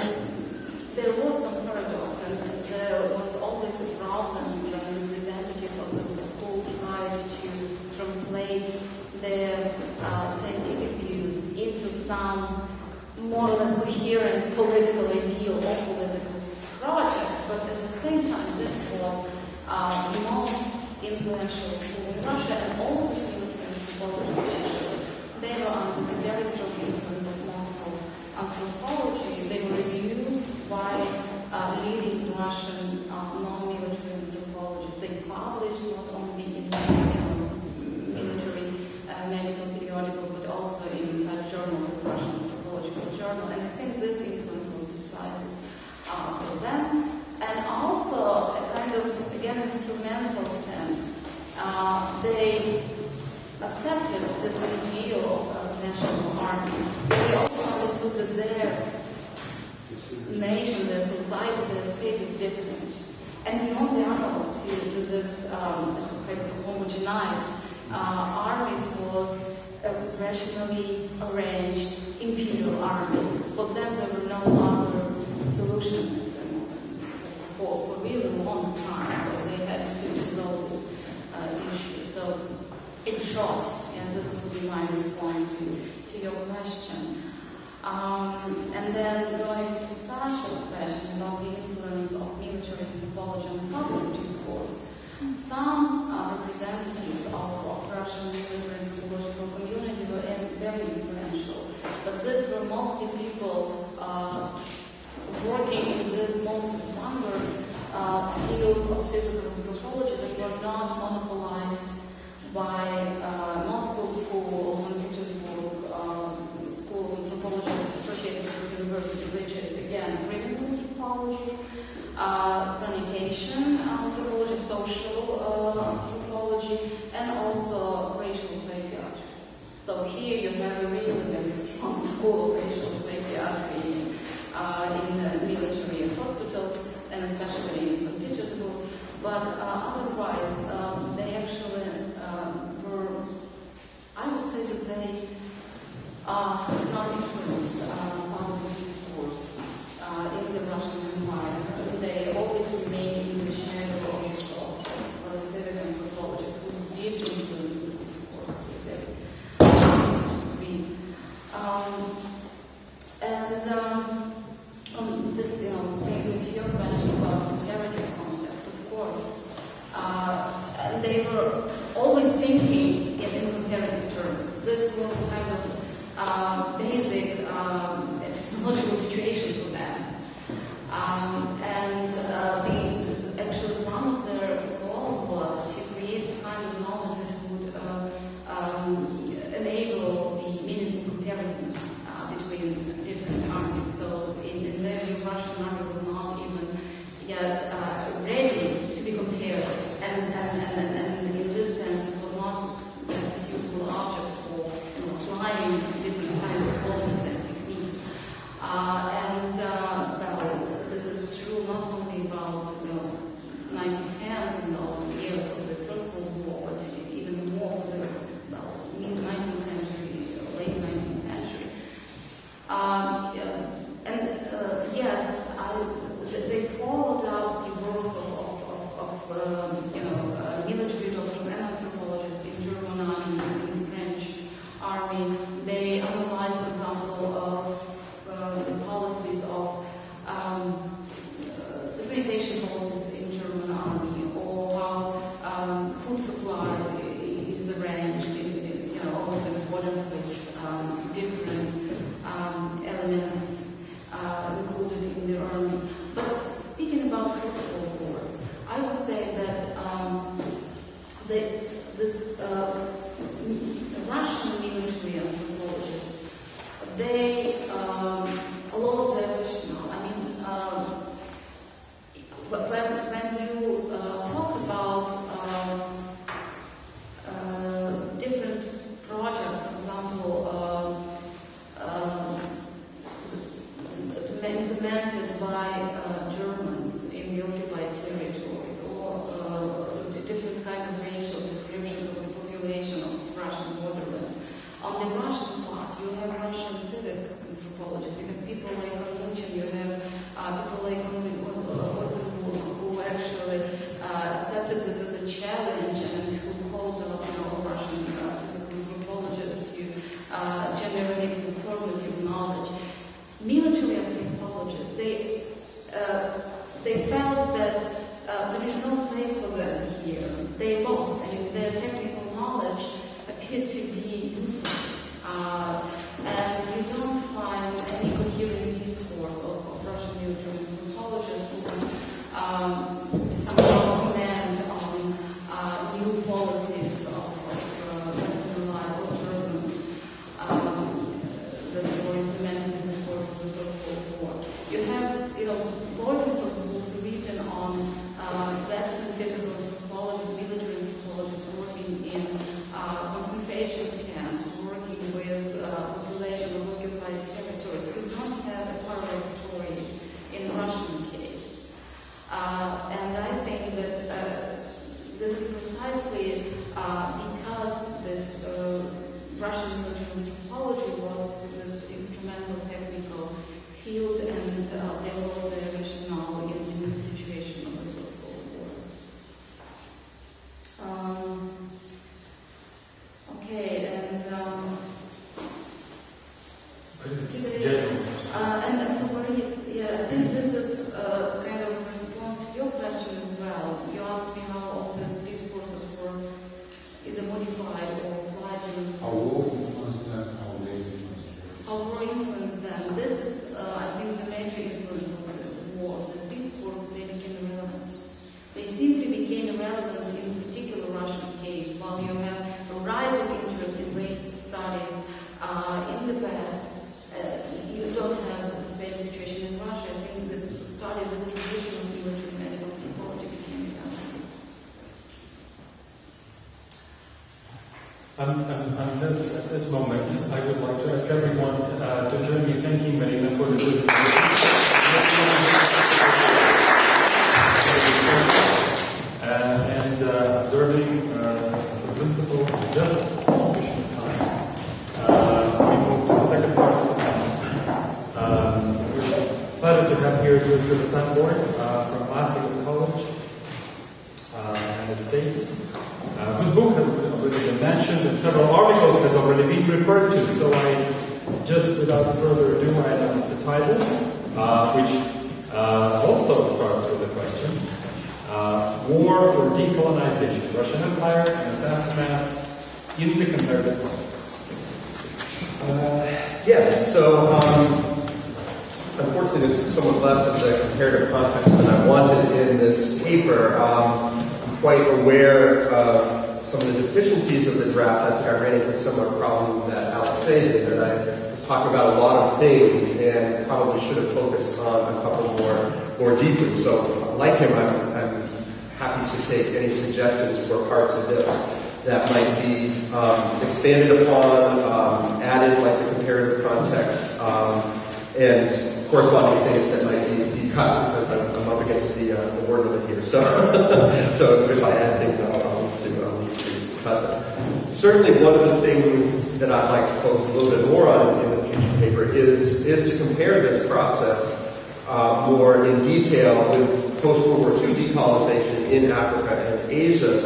there was some paradox, and there was always a problem when representatives of the school tried to translate their scientific views into some more or less coherent political ideal or political project. But at the same time, this was the most influential school in Russia, and all the military anthropologists, they were under the very strong influence of Moscow anthropology. They were reviewed by leading Russian non-military anthropologists. They published not only in military medical periodicals, but also in journals of Russian anthropological journal. And I think this influence was decisive for them. And also a kind of, again, instrumental stance. They accepted this idea of national army. They also understood that their nation, their society, their state is different. And non-parallel to this kind of homogenized armies was a rationally arranged imperial army. For them, there were no other solutions for really long time, so they had to resolve this issue. So, in short, and this would be my response to your question. And then going to Sasha's question about the influence of military anthropology on public discourse. Some representatives of Russian military anthropological community were very influential, but these were mostly people working in this most vanguard field of physical anthropology that were not monopolized by Moscow School or St. Petersburg School of Anthropology associated with university, which is again criminal anthropology, sanitation anthropology, social anthropology, and also racial psychiatry. So here you have a really very strong school of racial psychiatry in military hospitals, and especially in St. Petersburg. But otherwise, they actually were, I would say that they did not influence public discourse in the Russian Empire. They always remained in the shadow of civic anthropologists who did influence the discourse to a very degree. This brings me to your question about comparative context, of course. They were always thinking in comparative terms. This was kind of basic epistemological situation for them. Actually one of their goals was to create a kind of knowledge that would enable the meaningful comparison between different armies. So in their view, Russian army was not even yet ready to be compared, and in this sense, it was not yet a suitable object for applying different kinds of policies and techniques. This is true not only about 1910s and the years of the First World War, but even more for the mid-19th century, late 19th century. Yes, they followed up the works of military doctors and anthropologists in German army and in French army. They analyzed, for example, of the policies of sanitation policies in German army, or how food supply is arranged in almost in accordance with different elements included in the army. But speaking about First World War, I would say that this Russian military anthropologists, they lost their rationale. I mean, when you talk about different projects, for example, implemented by Germans in the occupied territories, or different kind of racial descriptions of the population of Russian borderlands. On the Russian part, you have Russian civic appear to be useless. And you don't find any coherent discourse of Russian military sociologists who somehow comment on new policies of Western allies or Germans that were implemented in the course of the First World War. You have, volumes of books written on Western physical anthropologists, military anthropologists working in concentration camps, working with population of occupied territories. We don't have a parallel story in the Russian case. And I think that this is precisely because this Russian military anthropology was this instrumental technical field, and there was a rationale in the new situation of the First World War. Okay, and for Maurice, I think this is kind of response to your question as well. You asked me how all these discourses were either modified or applied in
How war influenced them, how they influenced you.
how war influenced them. This is, I think, the major influence of the war. These discourses, they became irrelevant. They simply became irrelevant in a particular Russian case, while you have a rising interest in race studies in the past. You don't have the same situation in Russia. I think this studies, this tradition of military medical psychology became irrelevant.
At this moment, I would like to ask everyone to join me thanking Marina for the presentation. And observing the principle of just distribution of time. We move to the second part of the panel. We're glad to have here Joshua Sanborn from Lafayette College, United States, whose book has already been mentioned and several articles has already been referred to. So I just, without further ado, I announce the title, which also starts with a question. War or decolonization, Russian Empire and its aftermath in the comparative context.
Yes, so unfortunately this is somewhat less of the comparative context than I wanted in this paper. I'm quite aware of some of the deficiencies of the draft. I think I ran into a similar problem that Alex did, that I was talking about a lot of things and probably should have focused on a couple more deeply. So like him, I'm happy to take any suggestions for parts of this that might be expanded upon, added like the comparative context, and corresponding things that might be cut, because I'm up against the word limit here. So, so if I add things, I'll need to cut them. Certainly one of the things that I'd like to focus a little bit more on in the future paper is to compare this process more in detail with post-World War II decolonization in Africa and Asia.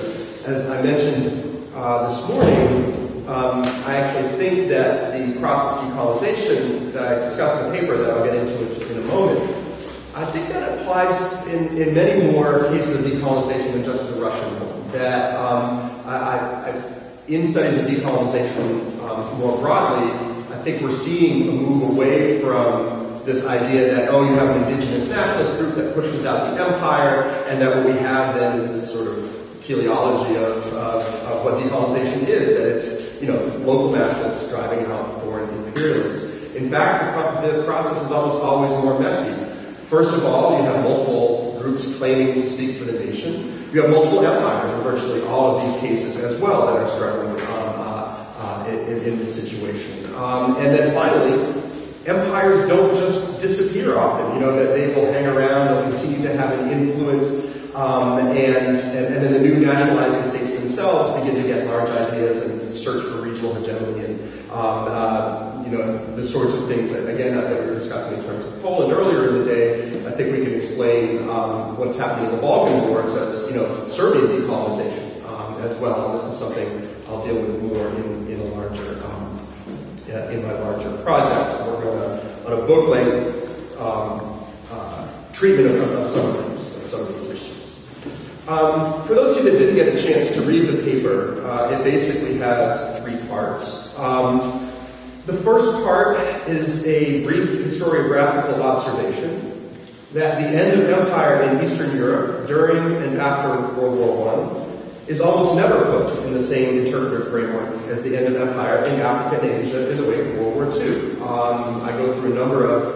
As I mentioned this morning, I actually think that the process of decolonization that I discussed in the paper, that I'll get into in a moment, I think that applies in many more cases of decolonization than just the Russian one. That in studies of decolonization more broadly, I think we're seeing a move away from this idea that, oh, you have an indigenous nationalist group that pushes out the empire, and that what we have then is this sort of teleology of what decolonization is, that it's, local nationalists driving out foreign imperialists. In fact, the process is almost always more messy. First of all, you have multiple groups claiming to speak for the nation. You have multiple empires in virtually all of these cases as well that are struggling in this situation. And then finally, empires don't just disappear often, that they will hang around, they'll continue to have an influence, and then the new nationalizing states themselves begin to get large ideas and search for regional hegemony and, the sorts of things that, again, that we were discussing in terms of Poland earlier in the day. I think we can explain what's happening in the Balkan Wars as, Serbian decolonization as well. And this is something I'll deal with more in a larger in my larger project. We're going on a book length treatment of some of these issues. For those of you that didn't get a chance to read the paper, it basically has 3 parts. The first part is a brief historiographical observation that the end of empire in Eastern Europe during and after World War I is almost never put in the same interpretive framework as the end of empire in Africa and Asia in the wake of World War II. I go through a number of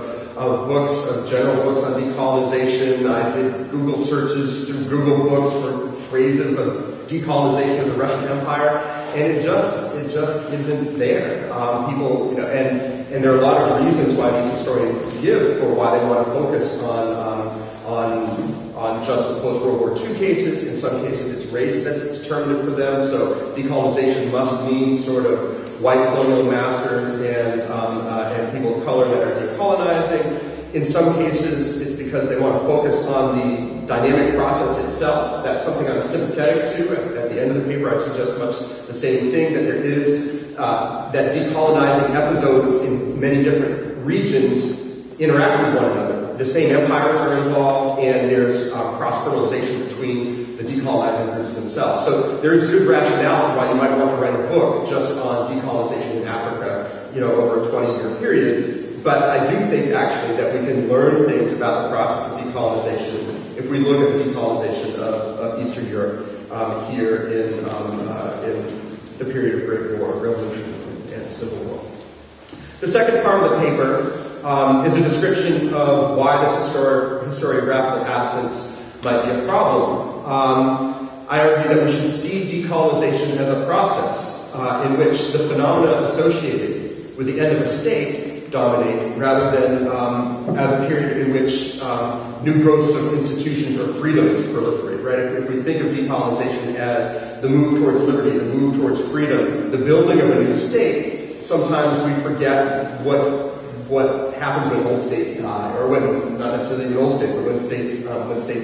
books, of general books on decolonization. I did Google searches through Google books for phrases of decolonization of the Russian Empire, and it just isn't there. People, and there are a lot of reasons why these historians give for why they want to focus on just the post-World War II cases. In some cases, it's race that's determinative for them. So decolonization must mean sort of white colonial masters and people of color that are decolonizing. In some cases, it's because they want to focus on the dynamic process itself. That's something I'm sympathetic to. At the end of the paper, I suggest much the same thing, that there is that decolonizing episodes in many different regions interact with one another. The same empires are involved, and there's cross-fertilization between the decolonizing groups themselves. So there's good rationale for why you might want to write a book just on decolonization in Africa, over a 20-year period. But I do think, actually, that we can learn things about the process of decolonization if we look at the decolonization of Eastern Europe here in the period of Great War, Revolution, and Civil War. The second part of the paper is a description of why this historiographical absence might be a problem. I argue that we should see decolonization as a process in which the phenomena associated with the end of a state dominate, rather than as a period in which new growths of institutions or freedoms proliferate, right? If we think of decolonization as the move towards liberty, the move towards freedom, the building of a new state, sometimes we forget what happens when old states die, or when, not necessarily in old states, but when states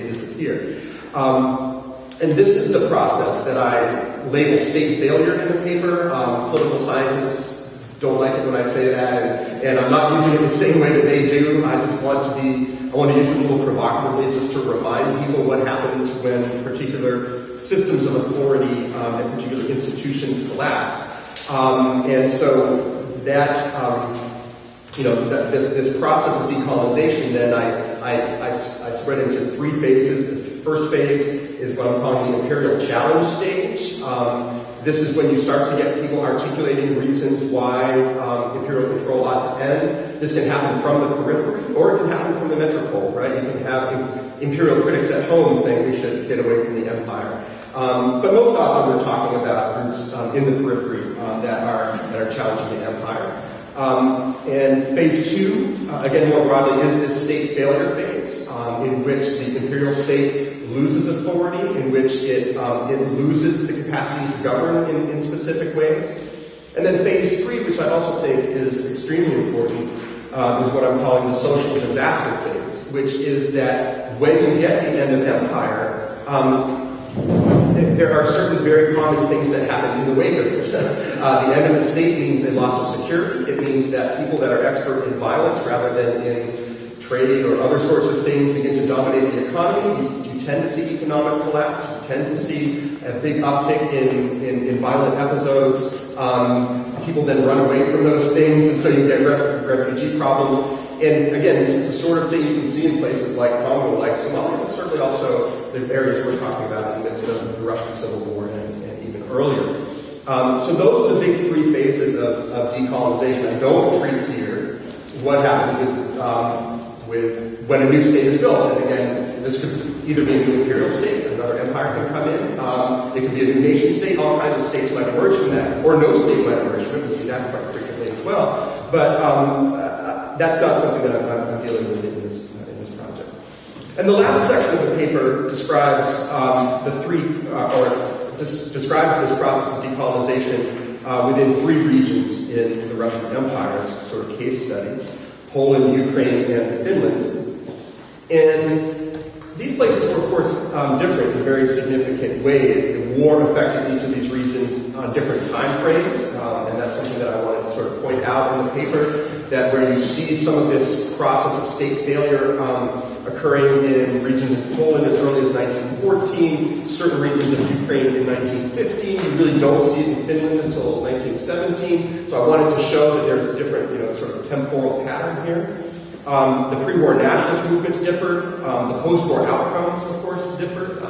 disappear. And this is the process that I label state failure in the paper. Political scientists don't like it when I say that, and I'm not using it the same way that they do. I want to use it a little provocatively, just to remind people what happens when particular systems of authority and particular institutions collapse. And so that, this process of decolonization, then I spread into 3 phases. The first phase is what I'm calling the imperial challenge stage. This is when you start to get people articulating reasons why imperial control ought to end. This can happen from the periphery, or it can happen from the metropole, right? You can have imperial critics at home saying we should get away from the empire. But most often we're talking about groups in the periphery that are challenging the empire. And phase 2, again more broadly, is this state failure phase, in which the imperial state loses authority, in which it loses the capacity to govern in specific ways. And then phase 3, which I also think is extremely important, is what I'm calling the social disaster phase, which is that when you get the end of empire, there are certain very common things that happen in the wake of it. The end of the state means a loss of security. It means that people that are expert in violence rather than in trade or other sorts of things begin to dominate the economy. You tend to see economic collapse. You tend to see a big uptick in violent episodes. People then run away from those things, and so you get refugee problems. And again, this is the sort of thing you can see in places like Congo, like Somalia, but certainly also the areas we're talking about in the midst of the Russian Civil War and even earlier. So those are the big 3 phases of decolonization. I don't treat here what happens with when a new state is built. And again, this could either be a new imperial state, another empire can come in, it could be a new nation state, all kinds of states might emerge from that, or no state might emerge from it. We see that quite frequently as well. But that's not something that I'm dealing with in this project. And the last section of the paper describes describes this process of decolonization within 3 regions in the Russian Empire as sort of case studies: Poland, Ukraine, and Finland. And these places were, of course, different in very significant ways. The war affected each of these regions on different time frames, and that's something that I wanted to sort of point out in the paper, that where you see some of this process of state failure occurring in regions of Poland as early as 1914, certain regions of Ukraine in 1915. You really don't see it in Finland until 1917. So I wanted to show that there's a different, sort of temporal pattern here. The pre-war nationalist movements differed. The post-war outcomes, of course, differed.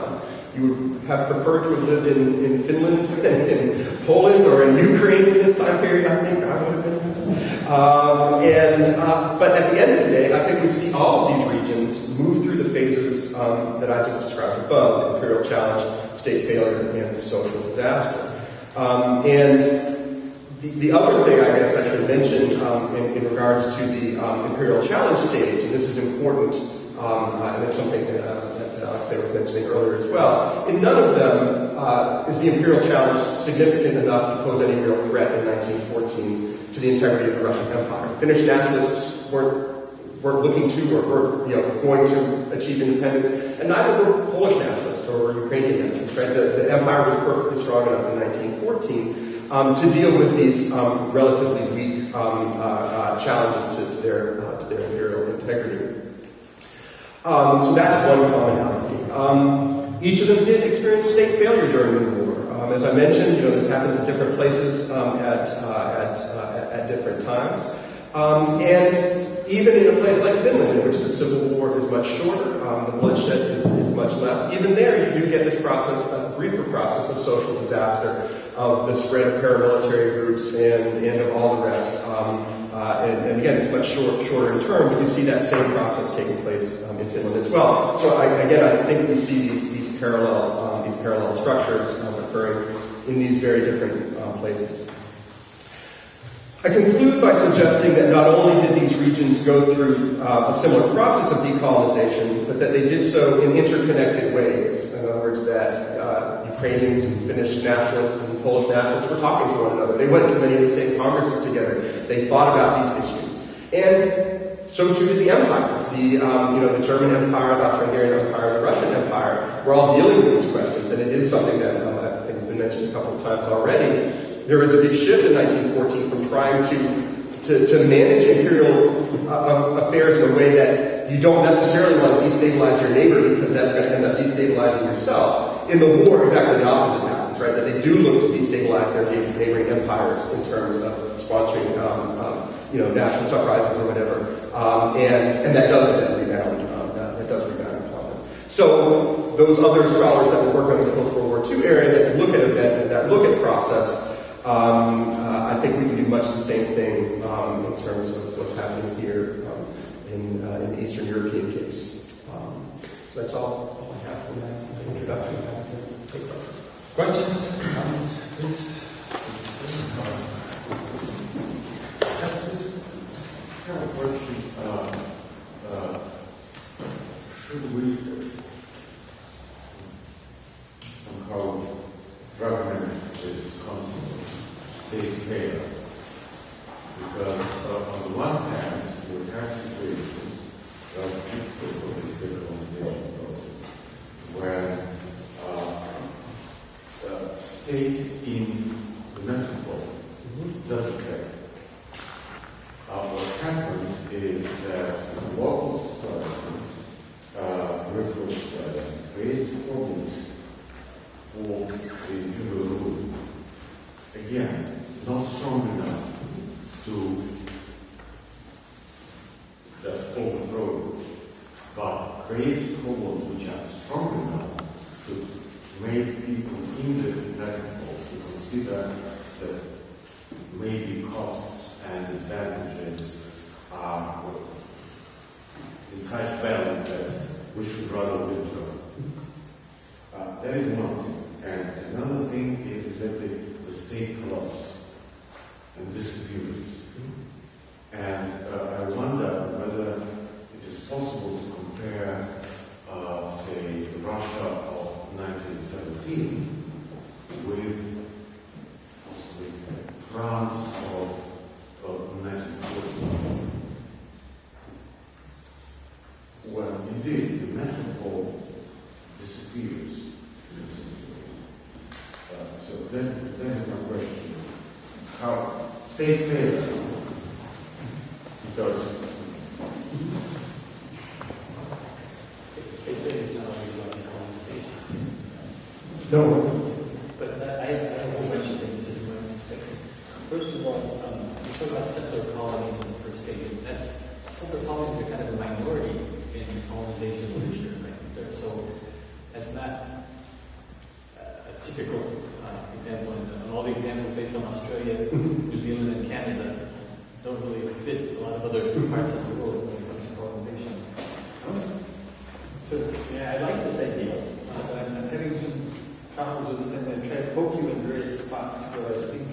You would have preferred to have lived in Finland than in Poland or in Ukraine in this time period, I think. I would have been. But at the end of the day, I think we see all of these regions move through the phases that I just described above: the imperial challenge, state failure, and social disaster. The other thing I guess I should mention in regards to the imperial challenge stage, and this is important, and it's something that Alexei was mentioning earlier as well, in none of them is the imperial challenge significant enough to pose any real threat in 1914 to the integrity of the Russian Empire. Finnish nationalists weren't looking to or going to achieve independence, and neither were Polish nationalists or Ukrainian nationalists. Right? The empire was perfectly strong enough in 1914 to deal with these relatively weak challenges to their imperial integrity. So that's one commonality. Each of them did experience state failure during the war. As I mentioned, this happens at different places at different times. And even in a place like Finland, in which the civil war is much shorter, the bloodshed is much less, even there you do get this process, a briefer process of social disaster, of the spread of paramilitary groups and of all the rest. And again, it's much shorter in term, but you see that same process taking place in Finland as well. So I think we see these parallel structures occurring in these very different places. I conclude by suggesting that not only did these regions go through a similar process of decolonization, but that they did so in interconnected ways. In other words, that Ukrainians and Finnish nationalists and Polish nationalists were talking to one another. They went to many of the same congresses together. They thought about these issues. And so too did the empires. The German Empire, the Austro-Hungarian Empire, the Russian Empire were all dealing with these questions. And it is something that I think has been mentioned a couple of times already. There was a big shift in 1914 from trying to manage imperial affairs in a way that you don't necessarily want to destabilize your neighbor because that's going to end up destabilizing yourself. In the war, exactly the opposite happens, right? That they do look to destabilize their neighboring empires in terms of sponsoring, national uprisings or whatever, and that does then rebound. That does rebound upon them. So those other scholars that will work on the post-World War II area that look at event and that look at process, I think we can do much the same thing in terms of what's happening here in the Eastern European case. So that's all I have for that introduction.
Questions? Comments? Please. Yes, please.
I have a question. Should we somehow fragment this concept of state failure? Because on the one hand, you have situations that people for this decolonization process where the state in the metropole does affect. What happens is that the local society creates problems for the individual rule. Again, not strong enough to just overthrow it, but creates problems which are strong enough to make people in the metropole to consider that maybe costs and advantages are in such balance that we should rather withdraw. That is one thing. And another thing is exactly the state collapse and disappearance. And I wonder whether it is possible to compare, say, Russia of 1917 with possibly France of 1914. Well, indeed, the metropole disappears. So then is my question. How state failure? Because No.
But I have a whole bunch of things that you might suspect. First of all, you talk about settler colonies on the first page. Settler colonies are kind of a minority in colonization literature, right? So that's not a typical example. And all the examples based on Australia, New Zealand, and Canada don't really fit a lot of other parts of the world when it comes to colonization.
So, yeah, I like this idea, but I'm having some trouble with this. I'm going to try to poke you in various spots where I think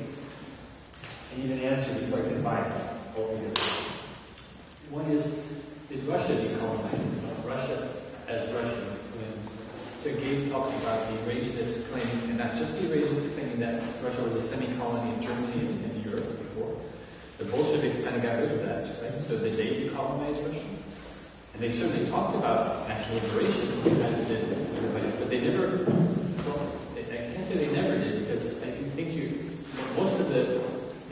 I need an answer before I can buy it altogether.
One is, did Russia decolonize itself? Russia as Russia. Sergei talks about the Eurasianist claim, and not just the Eurasianist claiming that Russia was a semi-colony of Germany and Europe before. The Bolsheviks kind of got rid of that, right? So did they decolonize Russia? And they certainly talked about national liberation, as did everybody, but they never, well, I can't say they never did, because I think most of the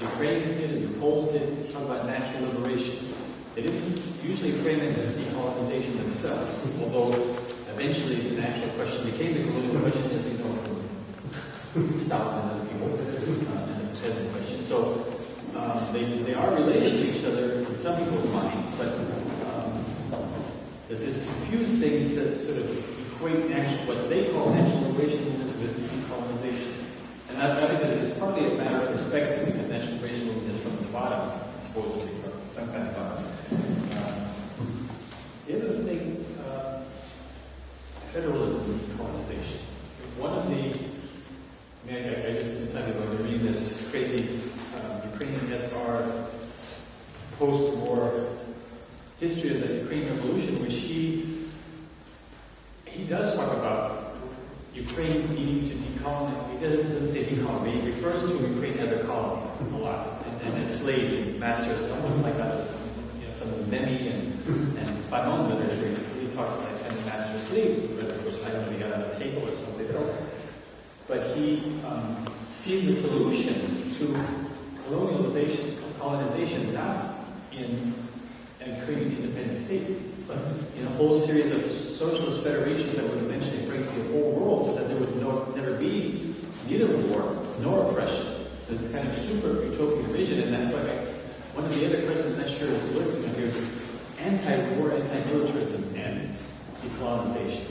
Ukrainians did and the Poles did talk about national liberation. They didn't usually frame it as decolonization themselves, although eventually the national question became the colonial question, as we know from Stalin and other people, and the peasant question. So they are related to each other in some people's minds, but there's this confused things that sort of equate what they call national liberation movements with decolonization. And obviously it's partly a matter of perspective, because national liberation movement is from the bottom, supposedly, from some kind of bottom. The other thing, federalism and decolonization. One of the, I just decided to read this crazy Ukrainian SR post-war history of the Ukrainian Revolution, which he does talk about Ukraine needing to decolonize. He doesn't say decolonize, he refers to Ukraine as a colony a lot, and enslaved masters, almost like out of some of the Memi and Fanon literature. He talks like kind of master-slave, which I don't know if he got out of Hegel or someplace else. But he sees the solution to colonization not in creating an independent state, but in a whole series of socialist federations that would eventually embrace the whole world, so that there would never be neither war nor oppression. This kind of super utopian vision, and that's why one of the other questions I'm not sure is looking at here is anti-war, anti-militarism, and decolonization.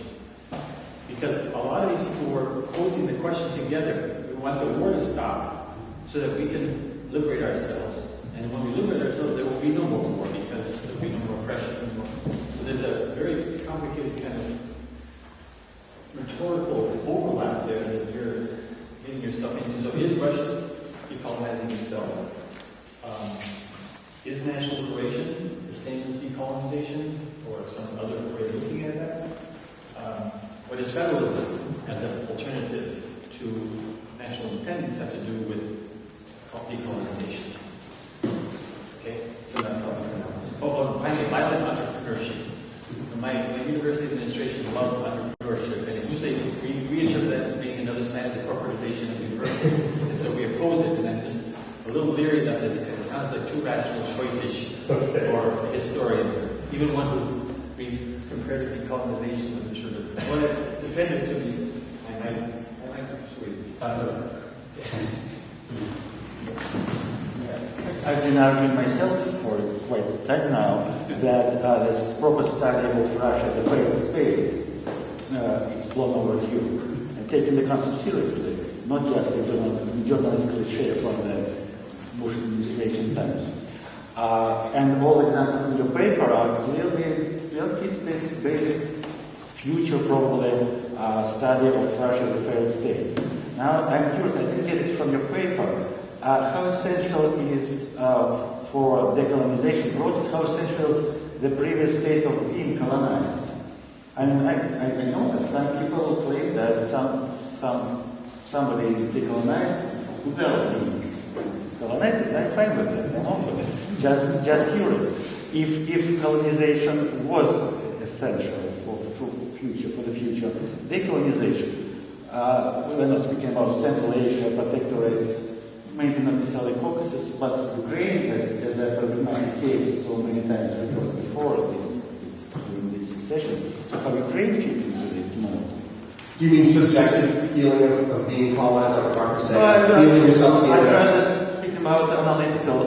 Because a lot of these people were posing the question together. We want the war to stop so that we can liberate ourselves. And when we liberate ourselves, there will be no more war, because there will be no more oppression anymore. So there's a very complicated kind of rhetorical overlap there that you're getting yourself into. So is Russia decolonizing itself? Is national liberation the same as decolonization, or some other way of looking at that? What does federalism as an alternative to national independence have to do with decolonization? Okay, so that's probably for now. Oh, finally, violent entrepreneurship. My university administration loves entrepreneurship, and usually we interpret that as being another side of the corporatization of the university, and so we oppose it. And I'm just a little leery about this, because it sounds like too rational choice-ish for a historian, even one who reads comparative decolonization literature. I want to defend it to me. I might persuade.
I've been arguing myself for quite a time now that this proper study of Russia as a failed state is long overdue, and taking the concept seriously, not just a journalist cliche from the Bush administration times. And all examples in your paper are clearly fits this basic future probably study of Russia as a failed state. Now I'm curious, I didn't get it from your paper. How essential is for decolonization process, how essential is the previous state of being colonized? I mean, I know that some people claim that somebody is decolonized without being colonized, and I'm fine with that. I'm open with it. Just curious. If colonization was essential for the future, decolonization, we're not speaking about Central Asia, protectorates, maybe not necessarily Caucasus, but Ukraine, as I've been the case so many times before during this session, how Ukraine fits into this mode.
You mean subjective
feeling of being colonized, like Mark was saying,
No,
feeling yourself to be
I'd
there.
rather speak about analytical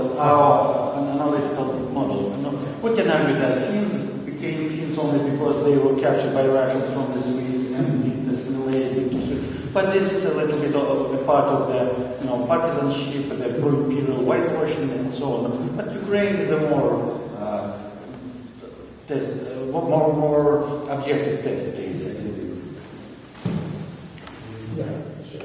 model. No, we can argue that Finns became Finns only because they were captured by Russians from the Swedes and assimilated into Swedes. But this is a little bit of a part of the partisanship, the pro-imperial whitewashing, and so on. But Ukraine is a more more objective test case, I believe.
Yeah, sure.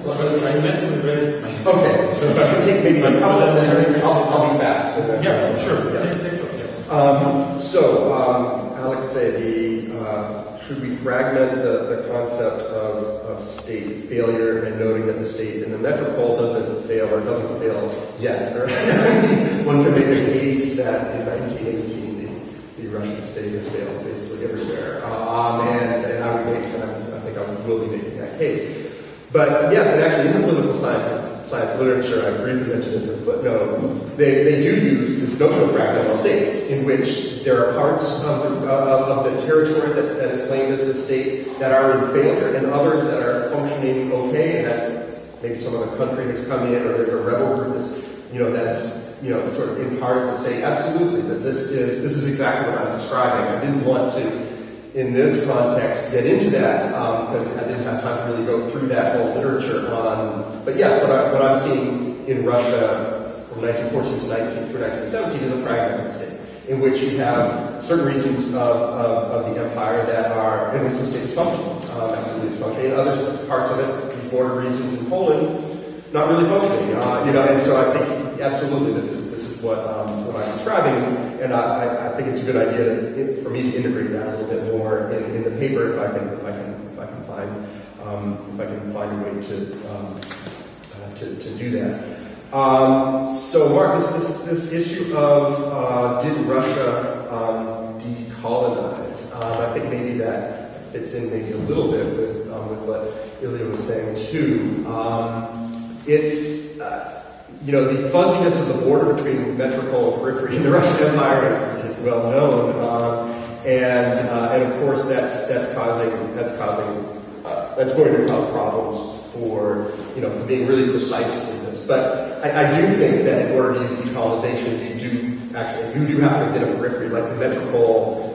Well, I meant to raise my.
Okay, so if I can take maybe a couple of minutes, I'll be fast.
Yeah, sure.
Yeah.
Take it.
Alex said should we fragment the concept of state failure and noting that the state in the metropole doesn't fail or doesn't fail yet? One could make a case that in 1918 the Russian state has failed basically everywhere, and I would make, and I think I will be making that case. But yes, and actually in the political science literature, I briefly mentioned in the footnote, they do use this notion of fragmental states, in which there are parts of the territory that is claimed as the state that are in failure, and others that are functioning okay, and that's maybe some of the country has come in, or there's a rebel group that's sort of in part of the state. Absolutely, that this is exactly what I'm describing. I didn't want to, in this context, get into that, because I didn't have time to really go through that whole literature on, but yes, what I'm seeing in Russia from 1914 to 1917 is a fragmented state, in which you have certain regions of the empire that are, in which the state is functioning, absolutely is functioning, and other parts of it, border regions in Poland, not really functioning, and so I think absolutely this is what I'm describing, and I think it's a good idea for me to integrate that a little bit more in the paper if I can find a way to do that. So Mark, this issue of did Russia decolonize? I think maybe that fits in maybe a little bit with what Ilya was saying too. It's the fuzziness of the border between metropole and periphery in the Russian Empire is well known, and of course that's going to cause problems for being really precise in this. But I do think that in order to use decolonization, you do have to have been a periphery, like the metropole.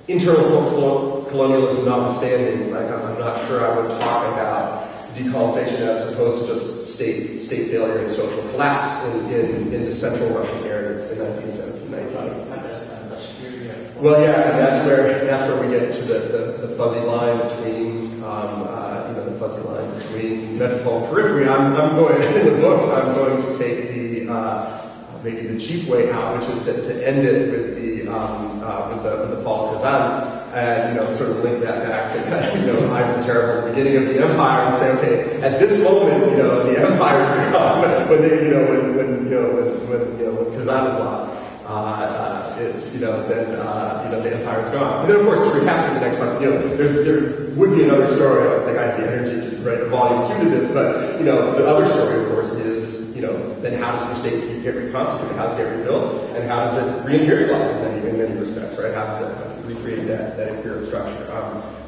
Internal colonialism notwithstanding, I'm not sure I would talk about decolonization as opposed to just state failure and social collapse in the central Russian areas in 1917-19. Well, yeah, and that's where we get to the fuzzy line between metropole and periphery. I'm going in the book. I'm going to take maybe the cheap way out, which is to end it with the fall of Kazan, and sort of link that back to Ivan the Terrible at the beginning of the empire, and say, okay, at this moment, the empire is gone. When Kazan is lost, it's then the empire is gone. And then of course to recap the next month, there would be another story. I don't think I have the energy to write a volume 2 to this, but the other story, of course, is then how does the state get reconstituted? How does it get rebuilt? And how does it re-imperialize in many respects, right? How does it recreate that imperial structure?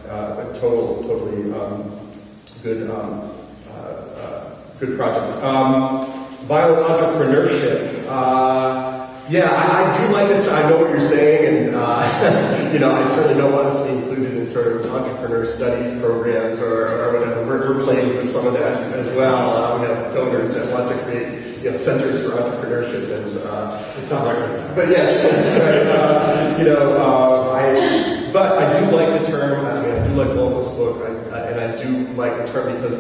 A totally good project. Violent entrepreneurship. I do like this. I know what you're saying, and I certainly don't want us to be included in sort of entrepreneur studies programs or whatever. We're playing for some of that as well. We have donors that want to create centers for entrepreneurship, and but yes, but I do like the term. I do like Volko's book, and I do like the term because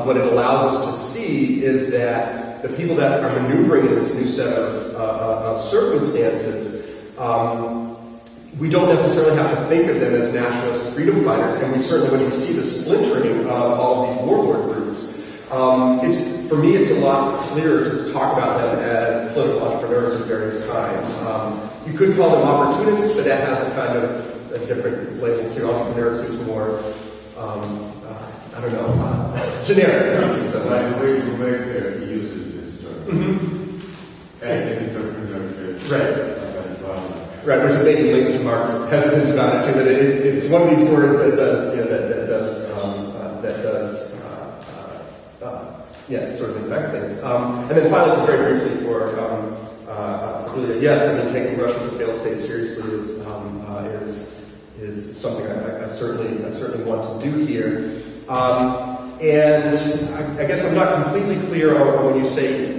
what it allows us to see is that the people that are maneuvering in this new set of circumstances, we don't necessarily have to think of them as nationalist freedom fighters, and we certainly, when you see the splintering of all of these warlord groups, for me it's a lot clearer to talk about them as political entrepreneurs of various kinds. You could call them opportunists, but that has a kind of a different label too. Entrepreneurs seems more, generic.
By the way, he uses this term. Ethnic entrepreneurship.
Right. Right, there's a big link to Mark's hesitance about it too. That it's one of these words that does, sort of infect things. And then finally, just very briefly for Julia, yes, I mean taking Russian to fail state seriously is something I certainly want to do here. And I guess I'm not completely clear on when you say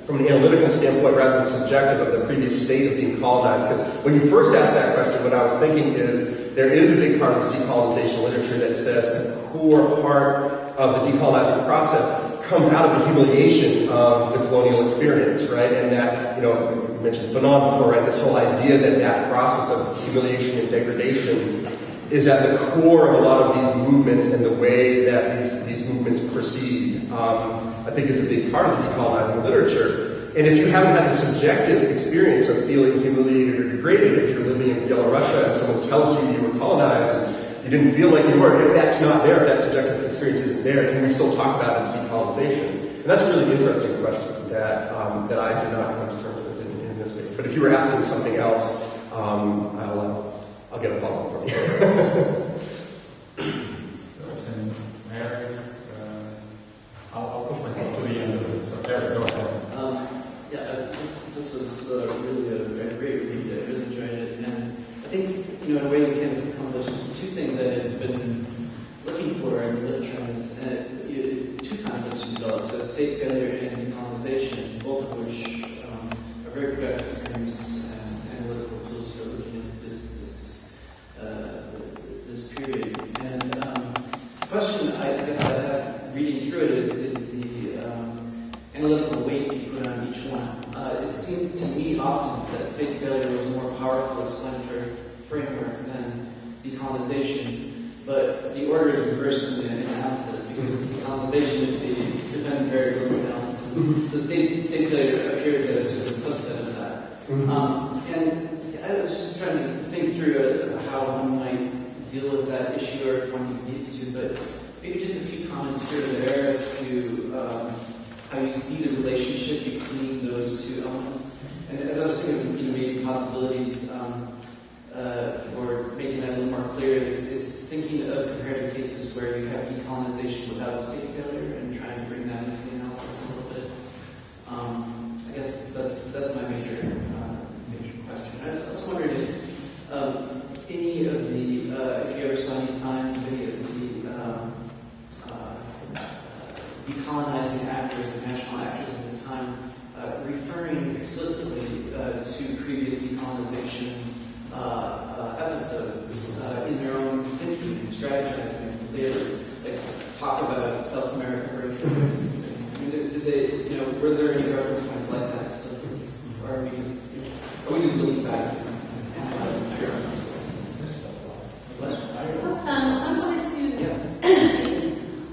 from an analytical standpoint rather than subjective of the previous state of being colonized. Because when you first asked that question, what I was thinking is there is a big part of the decolonization literature that says the core part of the decolonizing process comes out of the humiliation of the colonial experience, right? And that, you mentioned Fanon before, right? This whole idea that process of humiliation and degradation is at the core of a lot of these movements and the way that these movements proceed, I think is a big part of the decolonizing literature. And if you haven't had the subjective experience of feeling humiliated or degraded, if you're living in Belarusia and someone tells you you were colonized and you didn't feel like you were, if that's not there, if that subjective experience isn't there, can we still talk about it as decolonization? And that's a really interesting question that I did not come to terms with in this way. But if you were asking something else, I'll get a follow-up from you.
Eric, I'll push myself to the end of it. So Eric, go ahead.
This was really a great read. I really enjoyed it, and I think in a way we can accomplish two things that I've been looking for in the literature. Two concepts you developed: so state failure and decolonization, both of which are very productive terms as analytical tools for looking at this period. And the question I guess I have reading through it is the analytical weight you put on each one. It seemed to me often that state failure was a more powerful explanatory framework than decolonization, but the order is reversed in the analysis because decolonization is the dependent variable analysis. So state failure appears as sort of a subset of that. And I was just trying to think through how one might deal with that issue or if one needs to, but maybe just a few comments here or there as to how you see the relationship between those two elements. And as I was thinking, maybe possibilities for making that a little more clear is thinking of comparative cases where you have decolonization without state failure and trying to bring that into the analysis a little bit. I guess that's my major question. I was also wondering if any of the, if you ever saw any signs of any of the decolonizing actors, the national actors at the time, referring explicitly to previous decolonization episodes in their own thinking and strategizing. They ever talk about South American breakthroughs? Did they, were there any reference points like that explicitly, or are we just looking back and analyzing their reference points?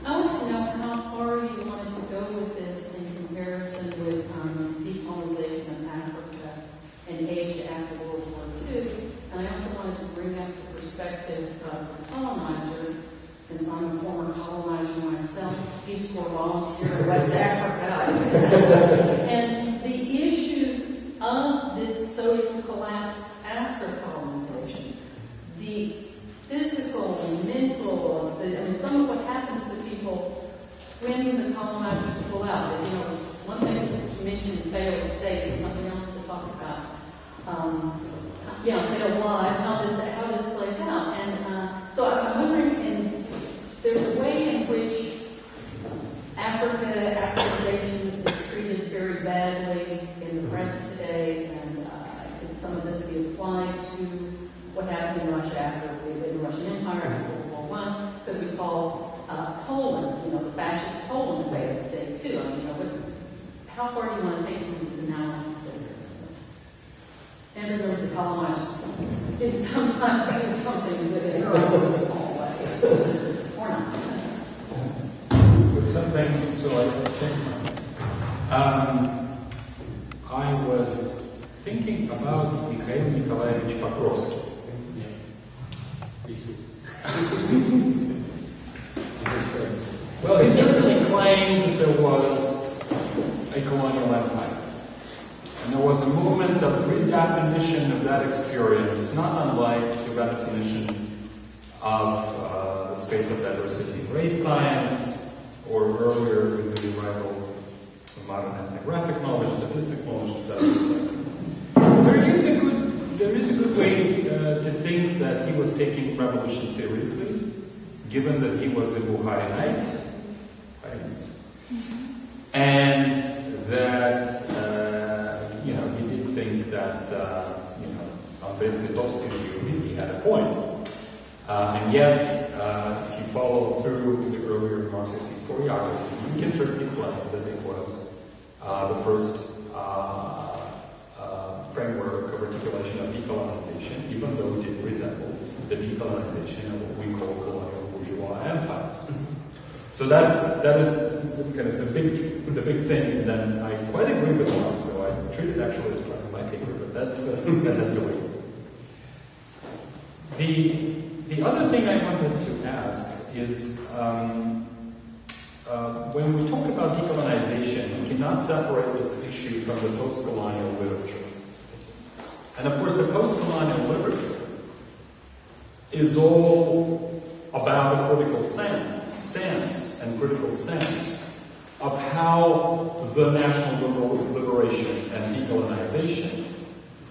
I wanted to know how far you wanted to go with this in comparison with decolonization of Africa and Asia after World War II. And I also wanted to bring up the perspective of the colonizer, since I'm a former colonizer myself, Peace Corps volunteer in West Africa. And the issues of this social collapse after colonization, the physical, mental, some of what happens to people when the colonizers pull out. One thing is to mention failed states and something else to talk about. Failed lives, how this plays out. And so I'm wondering, there's a way in which Africanization is treated very badly in the press today, and could some of this be applied to what happened in Russia after the Russian Empire after World War I? Could we call Poland, the fascist Poland, a failed state too? How far do you want to take some of these analogies? And remember, the colonizer did sometimes do something with it in a small way, or not.
With something, so I changed my mind. I was thinking about Mikhail Nikolaevich Pokrovsky. Well, he certainly claimed there was a colonial empire. And there was a movement of redefinition of that experience, not unlike the redefinition of the space of diversity in race science, or earlier with the arrival of modern ethnographic knowledge, statistic knowledge, etc. There is a good way to think that he was taking revolution seriously, given that he was a Buharinite, and that he did think that on Brest-Litovsk issue he had a point, and yet if you follow through the earlier Marxist historiography, you can certainly claim that it was the first framework of articulation of decolonization, even though it did resemble the decolonization of what we call colonial bourgeois empires. So that is kind of the big thing, and then I quite agree with Marx, so I treat it actually as part of my paper, but that has to wait. The other thing I wanted to ask is, when we talk about decolonization, we cannot separate this issue from the post-colonial literature. And of course, the post-colonial literature is all about a critical stance and critical sense of how the national liberation and decolonization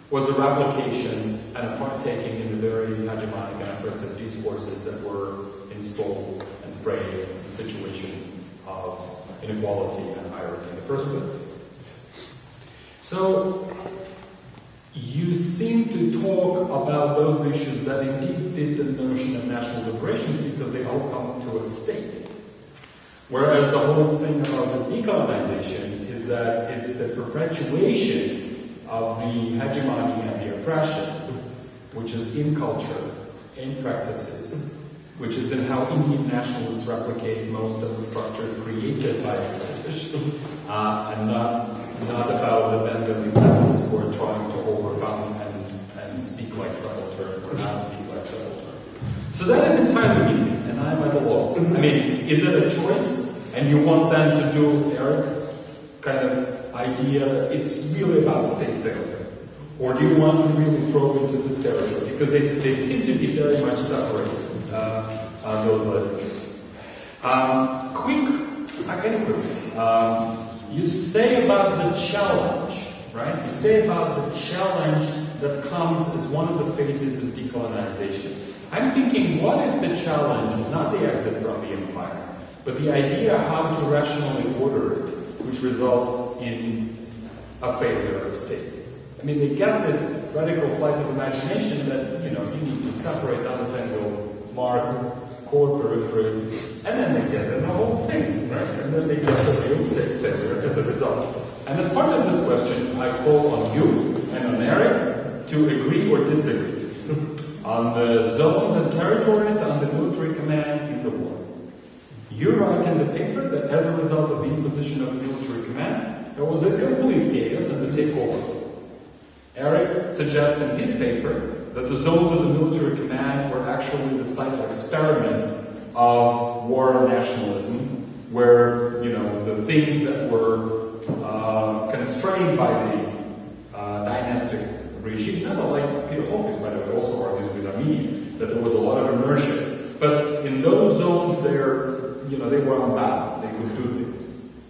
was a replication and a partaking in the very hegemonic and oppressive discourses that were installed and framed the situation of inequality and hierarchy in the first place. So, you seem to talk about those issues that indeed fit the notion of national liberations because they all come to a state. Whereas the whole thing about the decolonization is that it's the perpetuation of the hegemony and the oppression, which is in culture, in practices, which is in how Indian nationalists replicate most of the structures created by the British, and not about the Bengali peasants who are trying to overcome and speak like subaltern or not speak like subaltern. So that is entirely easy, and I'm at a loss. I mean, is it a choice? And you want them to do Eric's kind of idea that it's really about state failure? Or do you want to really probe into this territory? Because they seem to be very much separated, those literatures. You say about the challenge, right? You say about the challenge that comes as one of the phases of decolonization. I'm thinking, what if the challenge is not the exit from the empire, but the idea how to rationally order it, which results in a failure of state? I mean, they get this radical flight of imagination that, you need to separate down the pendulum, mark, core, periphery, and then they get the whole thing, right? And then they get the real state failure as a result. And as part of this question, I call on you and on Eric to agree or disagree on the zones and territories under military command in the war. You write in the paper that as a result of the imposition of military command, there was a complete chaos and the takeover. Eric suggests in his paper that the zones of the military command were actually the site of experiment of war nationalism, where, the things that were constrained by the dynastic regime, not like Peter Hawkins, by the way, also argues with Armenia, that there was a lot of inertia. But in those zones there, they were unbound, they could do things,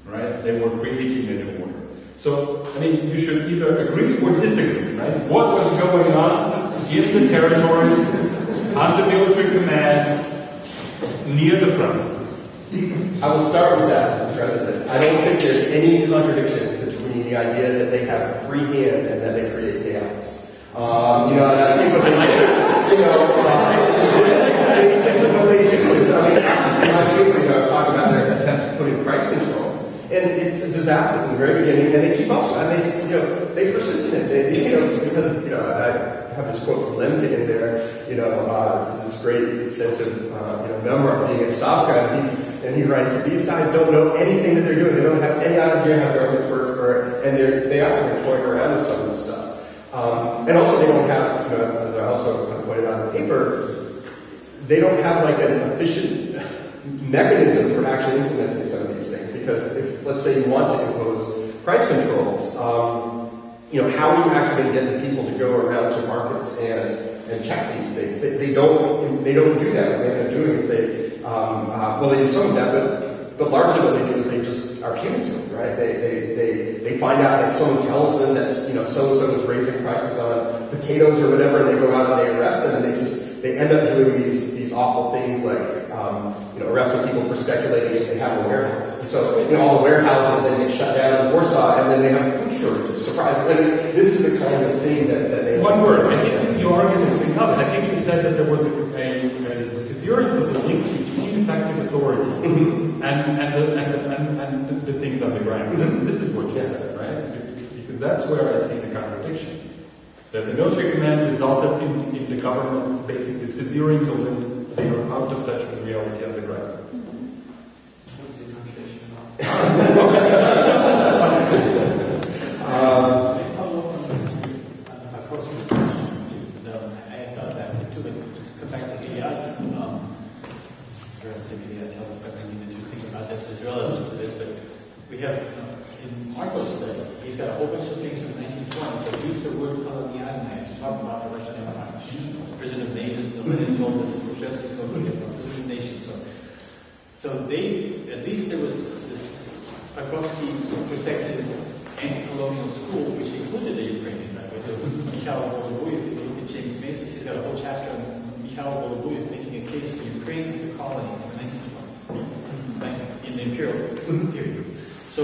right? They were creating a new order. So, you should either agree or disagree, right? What was going on in the territories under military command near the fronts?
I will start with that, President. I don't think there's any contradiction between the idea that they have free hand and that they create chaos. And I think what they do, basically what they do is, in my paper, I was talking about their attempt to put in price control. And it's a disaster from the very beginning, and they keep up. And they persist in it. Because I have this quote from Lemke in there. This great extensive memoir of being at Stavka, and he writes, these guys don't know anything that they're doing. They don't have any idea how governments work, and they are toying around with some of this stuff. And also, they don't have, as I also kind of pointed out in the paper, they don't have like an efficient mechanism for actually implementing some of these things. Because if, let's say, you want to impose price controls, how are you actually going to get the people to go around to markets and check these things? They don't do that. What they end up doing is they do some of that, but largely what they do is they just are punitive, right? They find out that someone tells them that so-and-so is raising prices on potatoes or whatever, and they go out and they arrest them, and they end up doing these awful things like arresting people for speculating if they have a warehouse. And so all the warehouses then get shut down in Warsaw, and then they have food shortages. Surprisingly, this is the kind of thing that they.
One word. I think you argue something else. I think you said that there was a severance of the link between effective authority and the things on the ground. This is what you said, right? Because that's where I see the contradiction. That the military command resulted in the government basically severing the link. They are out of touch with reality on the ground.
What's the contradiction about?
I thought that too, but to come back to Elias, tell us that we need to think about that as relative to this, but we have in Marco's study, he's got a whole bunch of things from the 1920s that use the word coloniality to talk about the Russian Empire. Prison of Nations, nobody told us, Krzyzewski told us, Prison of Nations. So they, at least there was this Pakowski protected anti-colonial school, which included the Ukrainian language. There was Mikhail Volobuyev, if you look at James Mason, he's got a whole chapter on Mikhail Volobuyev making a case for Ukraine as a colony in the 1920s, like in the imperial period. So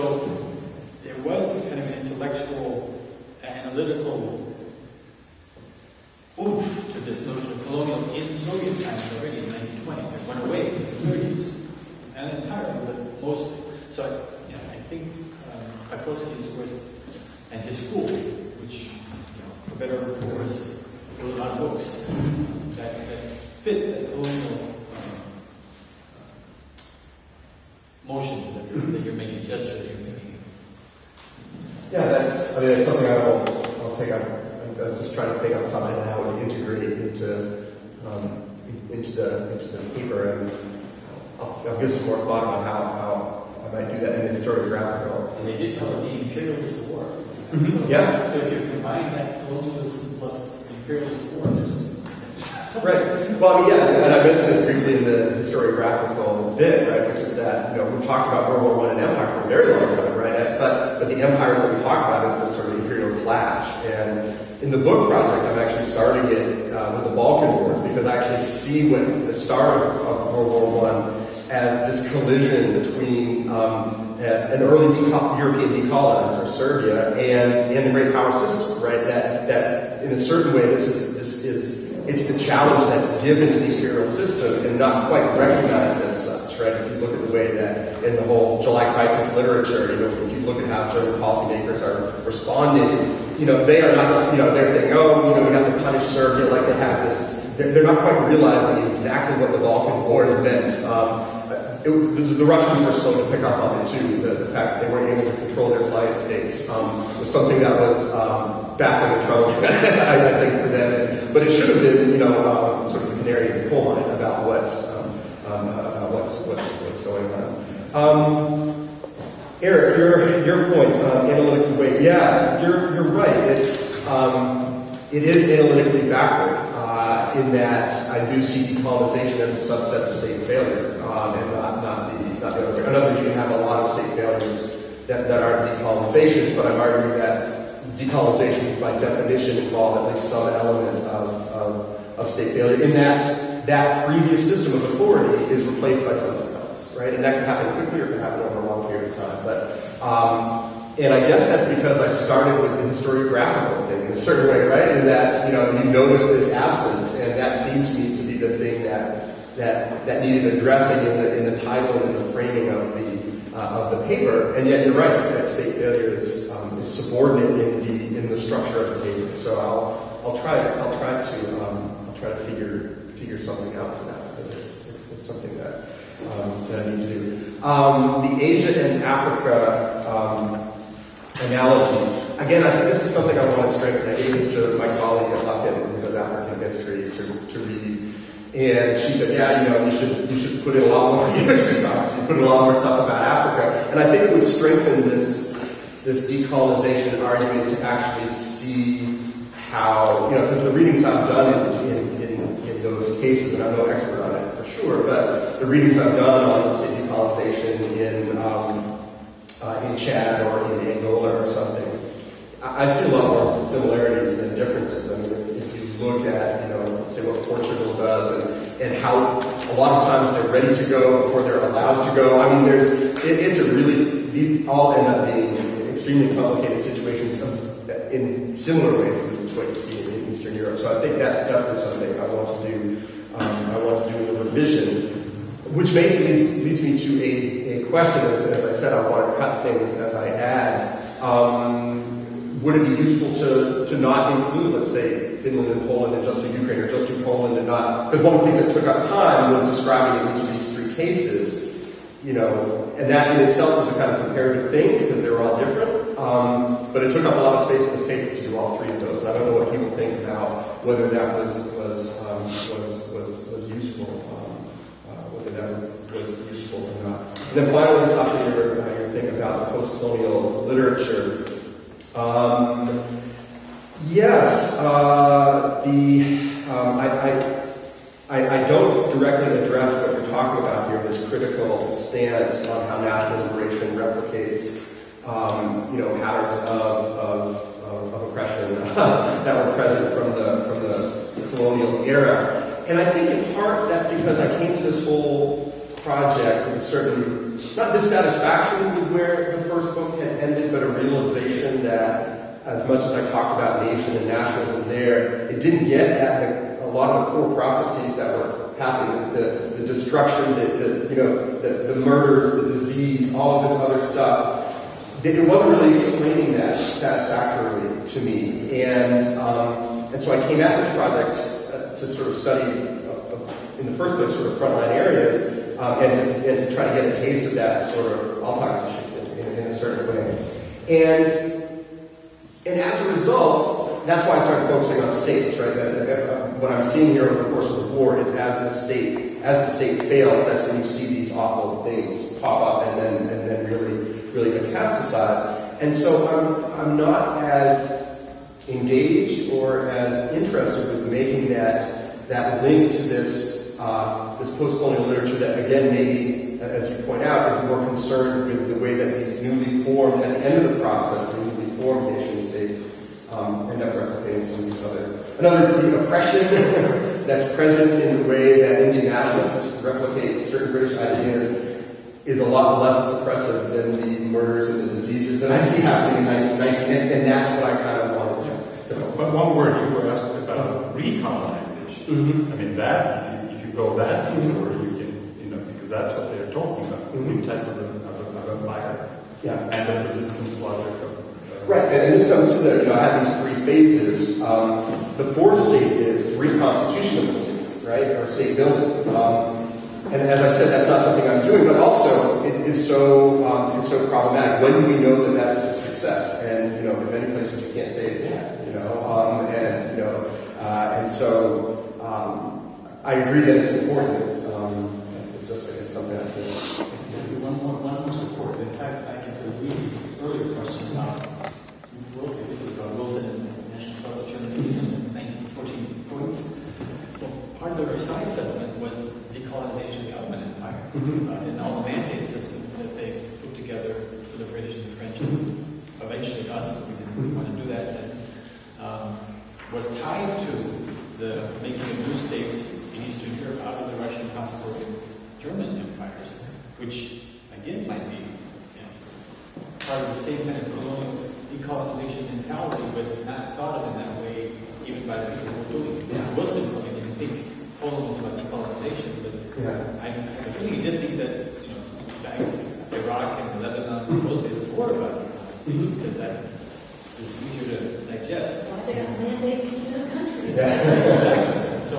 there was a kind of intellectual, analytical oomph to this notion of colonial in Soviet times already in the 1920s. It went away in the 30s, and entirely, but most. So I think Pakowski is worth, and his school, which, for better or for worse, wrote a lot of books that fit the colonial motion that you're making, gesture that you're making.
Yeah, that's something I'll take on. I'm just trying to think off the top of my head how it would integrate into the paper, and I'll give some more thought about how I might do that in historiographical.
And they did call it the imperialist war.
Mm-hmm. Yeah.
So if you combine that colonialism plus the imperialist war, there's
right. Well, and I mentioned this briefly in the historiographical bit, right, which is that we've talked about World War I and empire for a very long time, right? But the empires that we talk about is this sort of imperial clash. And in the book project, I'm actually starting it with the Balkan Wars, because I actually see the start of World War I as this collision between an early European decolonizer, Serbia, and the great power system, right? That in a certain way, it's the challenge that's given to the imperial system and not quite recognized as such, right? If you look at the way that in the whole July crisis literature, if you look at how German policymakers are responding, they are not, they're thinking, we have to punish Serbia, like they have this. They're not quite realizing exactly what the Balkan Wars meant. The Russians were slow to pick up on it too. The fact that they weren't able to control their client states was something that was baffling and troubling, I think, for them. But it should have been, sort of a canary in the coal mine about what's going on. Eric, your point on analytical weight. Yeah, you're right. It is analytically backward in that I do see decolonization as a subset of state failure, and not the other way. In other words, you can have a lot of state failures that aren't decolonization, but I'm arguing that decolonization by definition involve at least some element of state failure, in that previous system of authority is replaced by something else, right? And that can happen quickly or it can happen over a long period of time. But and I guess that's because I started with the historiographical thing in a certain way, right? In that you notice this absence, and that seems to me to be the thing that needed addressing in the title and in the framing of the paper. And yet you're right that state failure is subordinate in the structure of the paper. So I'll try to figure something out for that, because it's something that I need to do. The Asia and Africa analogies. Again, I think this is something I want to strengthen. I gave this to my colleague at Lufkin, who does African history, to read. And she said, yeah, you should put in a lot more. You should put in a lot more stuff about Africa. And I think it would strengthen this this decolonization argument to actually see how, because the readings I've done in those cases, and I'm no expert on it for sure, but the readings I've done on, let's say, decolonization in Chad or in Angola or something, I see a lot more similarities than differences. I mean, if you look at, let's say what Portugal does and how a lot of times they're ready to go before they're allowed to go. I mean, these all end up being extremely complicated situations in similar ways to what you see in Eastern Europe. So I think that's definitely something I want to do. I want to do in the revision, which maybe leads me to a question. As I said, I want to cut things as I add. Would it be useful to not include, let's say, Finland and Poland and just do Ukraine, or just do Poland and not? Because one of the things that took up time was describing each of these three cases, and that in itself was a kind of comparative thing because they were all different. But it took up a lot of space in this paper to do all three of those. And I don't know what people think about whether that was useful, whether that was useful or not. And then finally, Sasha, your thing about the post-colonial literature. Yes, I don't directly address what you're talking about here, this critical stance on how national liberation replicates, patterns of oppression that were present from the colonial era. And I think in part that's because I came to this whole project with a certain, not dissatisfaction with where the first book had ended, but a realization that as much as I talked about nation and nationalism there, it didn't get at a lot of the core processes that were happening, the destruction, the murders, the disease, all of this other stuff. It wasn't really explaining that satisfactorily to me. And so I came at this project to sort of study, in the first place, sort of frontline areas, and to try to get a taste of that sort of Alltagsgeschichte in a certain way. And as a result, that's why I started focusing on states, right? What I'm seeing here over the course of the war is as the state fails, that's when you see these awful things pop up and then really metastasize. And so I'm not as engaged or as interested with making that link to this post-colonial literature that, again, maybe, as you point out, is more concerned with the way that these newly formed, at the end of the process, the newly formed nation-states end up replicating some of these other. In other words, the oppression that's present in the way that Indian nationalists replicate certain British ideas is a lot less oppressive than the murders and the diseases that I see happening in 1919, and that's what I kind of wanted to focus on.
But one word you were asked about recolonization.
Mm-hmm.
I mean, that, if you go that deeper, you can, because that's what they're talking about, new type of empire.
Yeah.
And the resistance logic of...
Right, and this comes to I have these three phases. The fourth state is reconstitution of the state, right, or state building. And as I said, that's not something I'm doing, but also it is so problematic. When do we know that that's a success? And in many places you can't say it yet. And so I agree that it's important. It's something I think.
One more support. In fact, I can read this earlier question about this is about Wilson and national self-determination in 1914 points. Well, part of the Versailles settlement was decolonization of the Ottoman Empire, and all the mandate systems that they put together for the British and the French, and eventually us, we didn't want to do that, was tied to the making of new states in Eastern Europe out of the Russian, Habsburg, and German empires, which again might be part of the same kind of colonial decolonization mentality, but not thought of in that way even by the people who were doing it. Wilson probably didn't think Poland was about decolonization, but I have a feeling he did think that Iraq and Lebanon, those places were about decolonization, because that is easier to digest.
Why they have mandates instead of countries.
So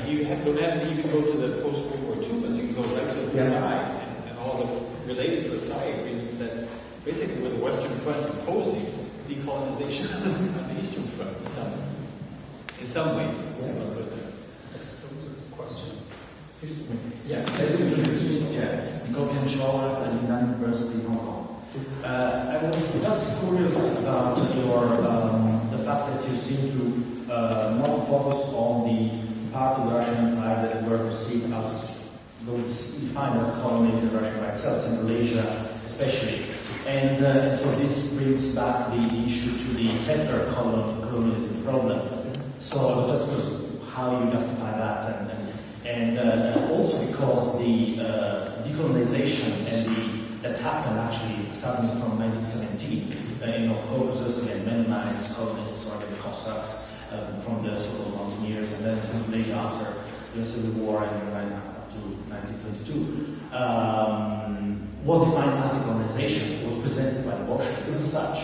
you don't have to even go to the post-World War II, but you can go right to Versailles and all the related Versailles agreements that basically were the Western Front opposing decolonization on the Eastern Front in some way.
Question.
Yeah, Gaudian Scholar at the University of Hong Kong.
I was just curious about your the fact that you seem to not focus on the part of the Russian Empire that were perceived as defined as colonies in Russia by itself, Central Asia especially. And so this brings back the issue to the settler colonialism problem. So just because how you justify that, and also because the decolonization that happened actually starting from 1917 in North Caucasus, we had Mennonites, colonists, or the Cossacks from the so-called mountaineers, and then Central Asia after the Civil War and right up to 1922. Was defined as decolonization, was presented by the Bolsheviks and such.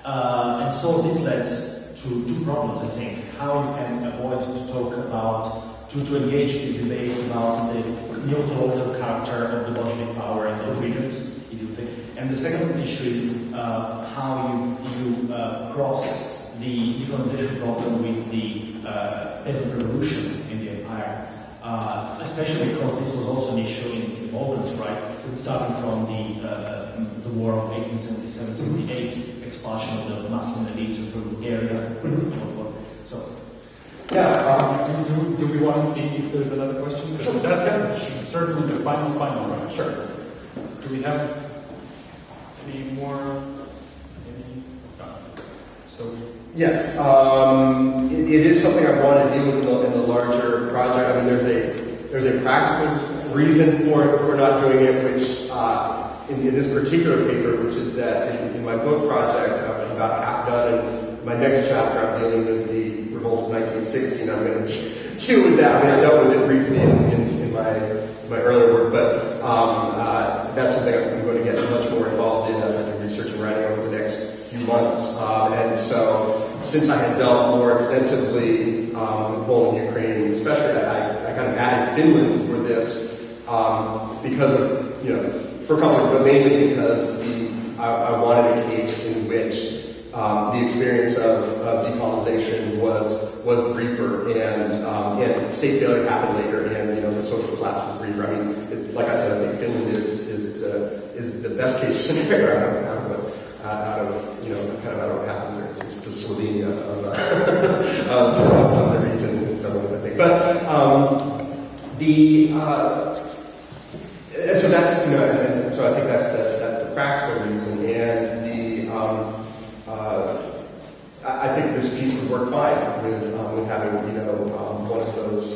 And so this leads to two problems, I think. How you can avoid to talk about, to engage in debates about the neo-colonial character of the Bolshevik power in those regions, if you think. And the second issue is how you cross the decolonization problem with the peasant revolution in the empire. Especially because this was also an issue in the Balkans, right? Starting from the war of 1877-78, expulsion of the masculine elite from Bulgaria. So,
yeah. Do we want to see if there's another question? Sure. That's certainly the final, right?
Sure.
Do we have any more? So.
Yes, it is something I want to deal with in the larger project. I mean, there's a practical reason for not doing it, which in this particular paper, which is that in my book project, I'm about half done, and my next chapter I'm dealing with the revolt of 1916. I'm going to deal with that. I mean, I dealt with it briefly in my earlier work, but that's something I'm going to get much more involved in as I do research and writing over the next few months. And so, since I had dealt more extensively with Poland and Ukraine, especially, I kind of added Finland for this because of, for a couple of, but mainly because I wanted a case in which the experience of decolonization was briefer, and state failure happened later, and the social collapse was briefer. I mean, like I said, I think Finland is the best case scenario out of what happened there. It's the Slovenia of the region in some ways, I think. But and so that's and so I think that's the practical reason, and I think this piece would work fine with having one of those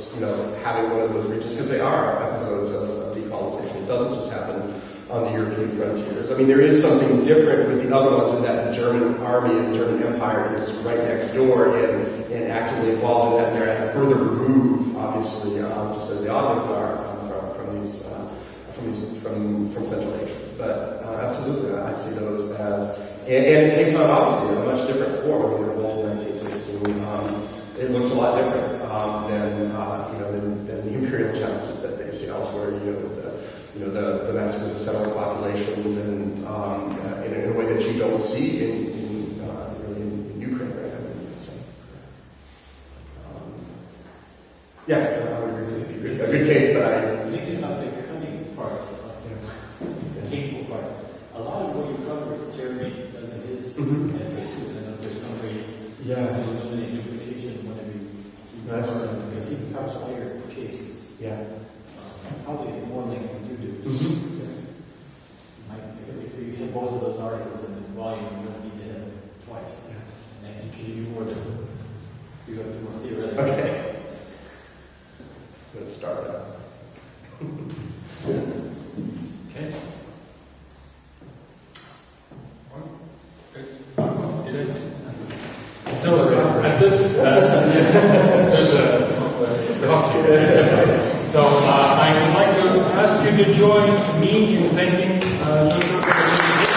having one of those regions, because they are episodes of decolonization. It doesn't just happen on the European frontiers. I mean, there is something different with the other ones in that the German army and the German Empire is right next door and actively involved in that, and they're at a further remove, obviously, just as the Ottomans are from Central Asia. But absolutely, I see those as, and it takes on obviously a much different form. I mean, the revolt in 1916, it looks a lot different than the imperial challenges that they see elsewhere. The massacres of settler populations, and in a way that you don't see in Ukraine, right? I mean, I would agree. A good case, but
thinking about the cunning part, the hateful part. A lot of what you cover, Jeremy does in his essay too. I don't know if there's some way to eliminate duplication whenever you because he covers all your cases.
Yeah.
Probably more than you do. If you hit both of those articles in the volume, you don't need to hit them twice. And then you can do more than you have to do more theoretical.
Okay. Let's start out.
Okay.
So at this, there's a coffee. So I would like to ask you to join me in thanking Joshua for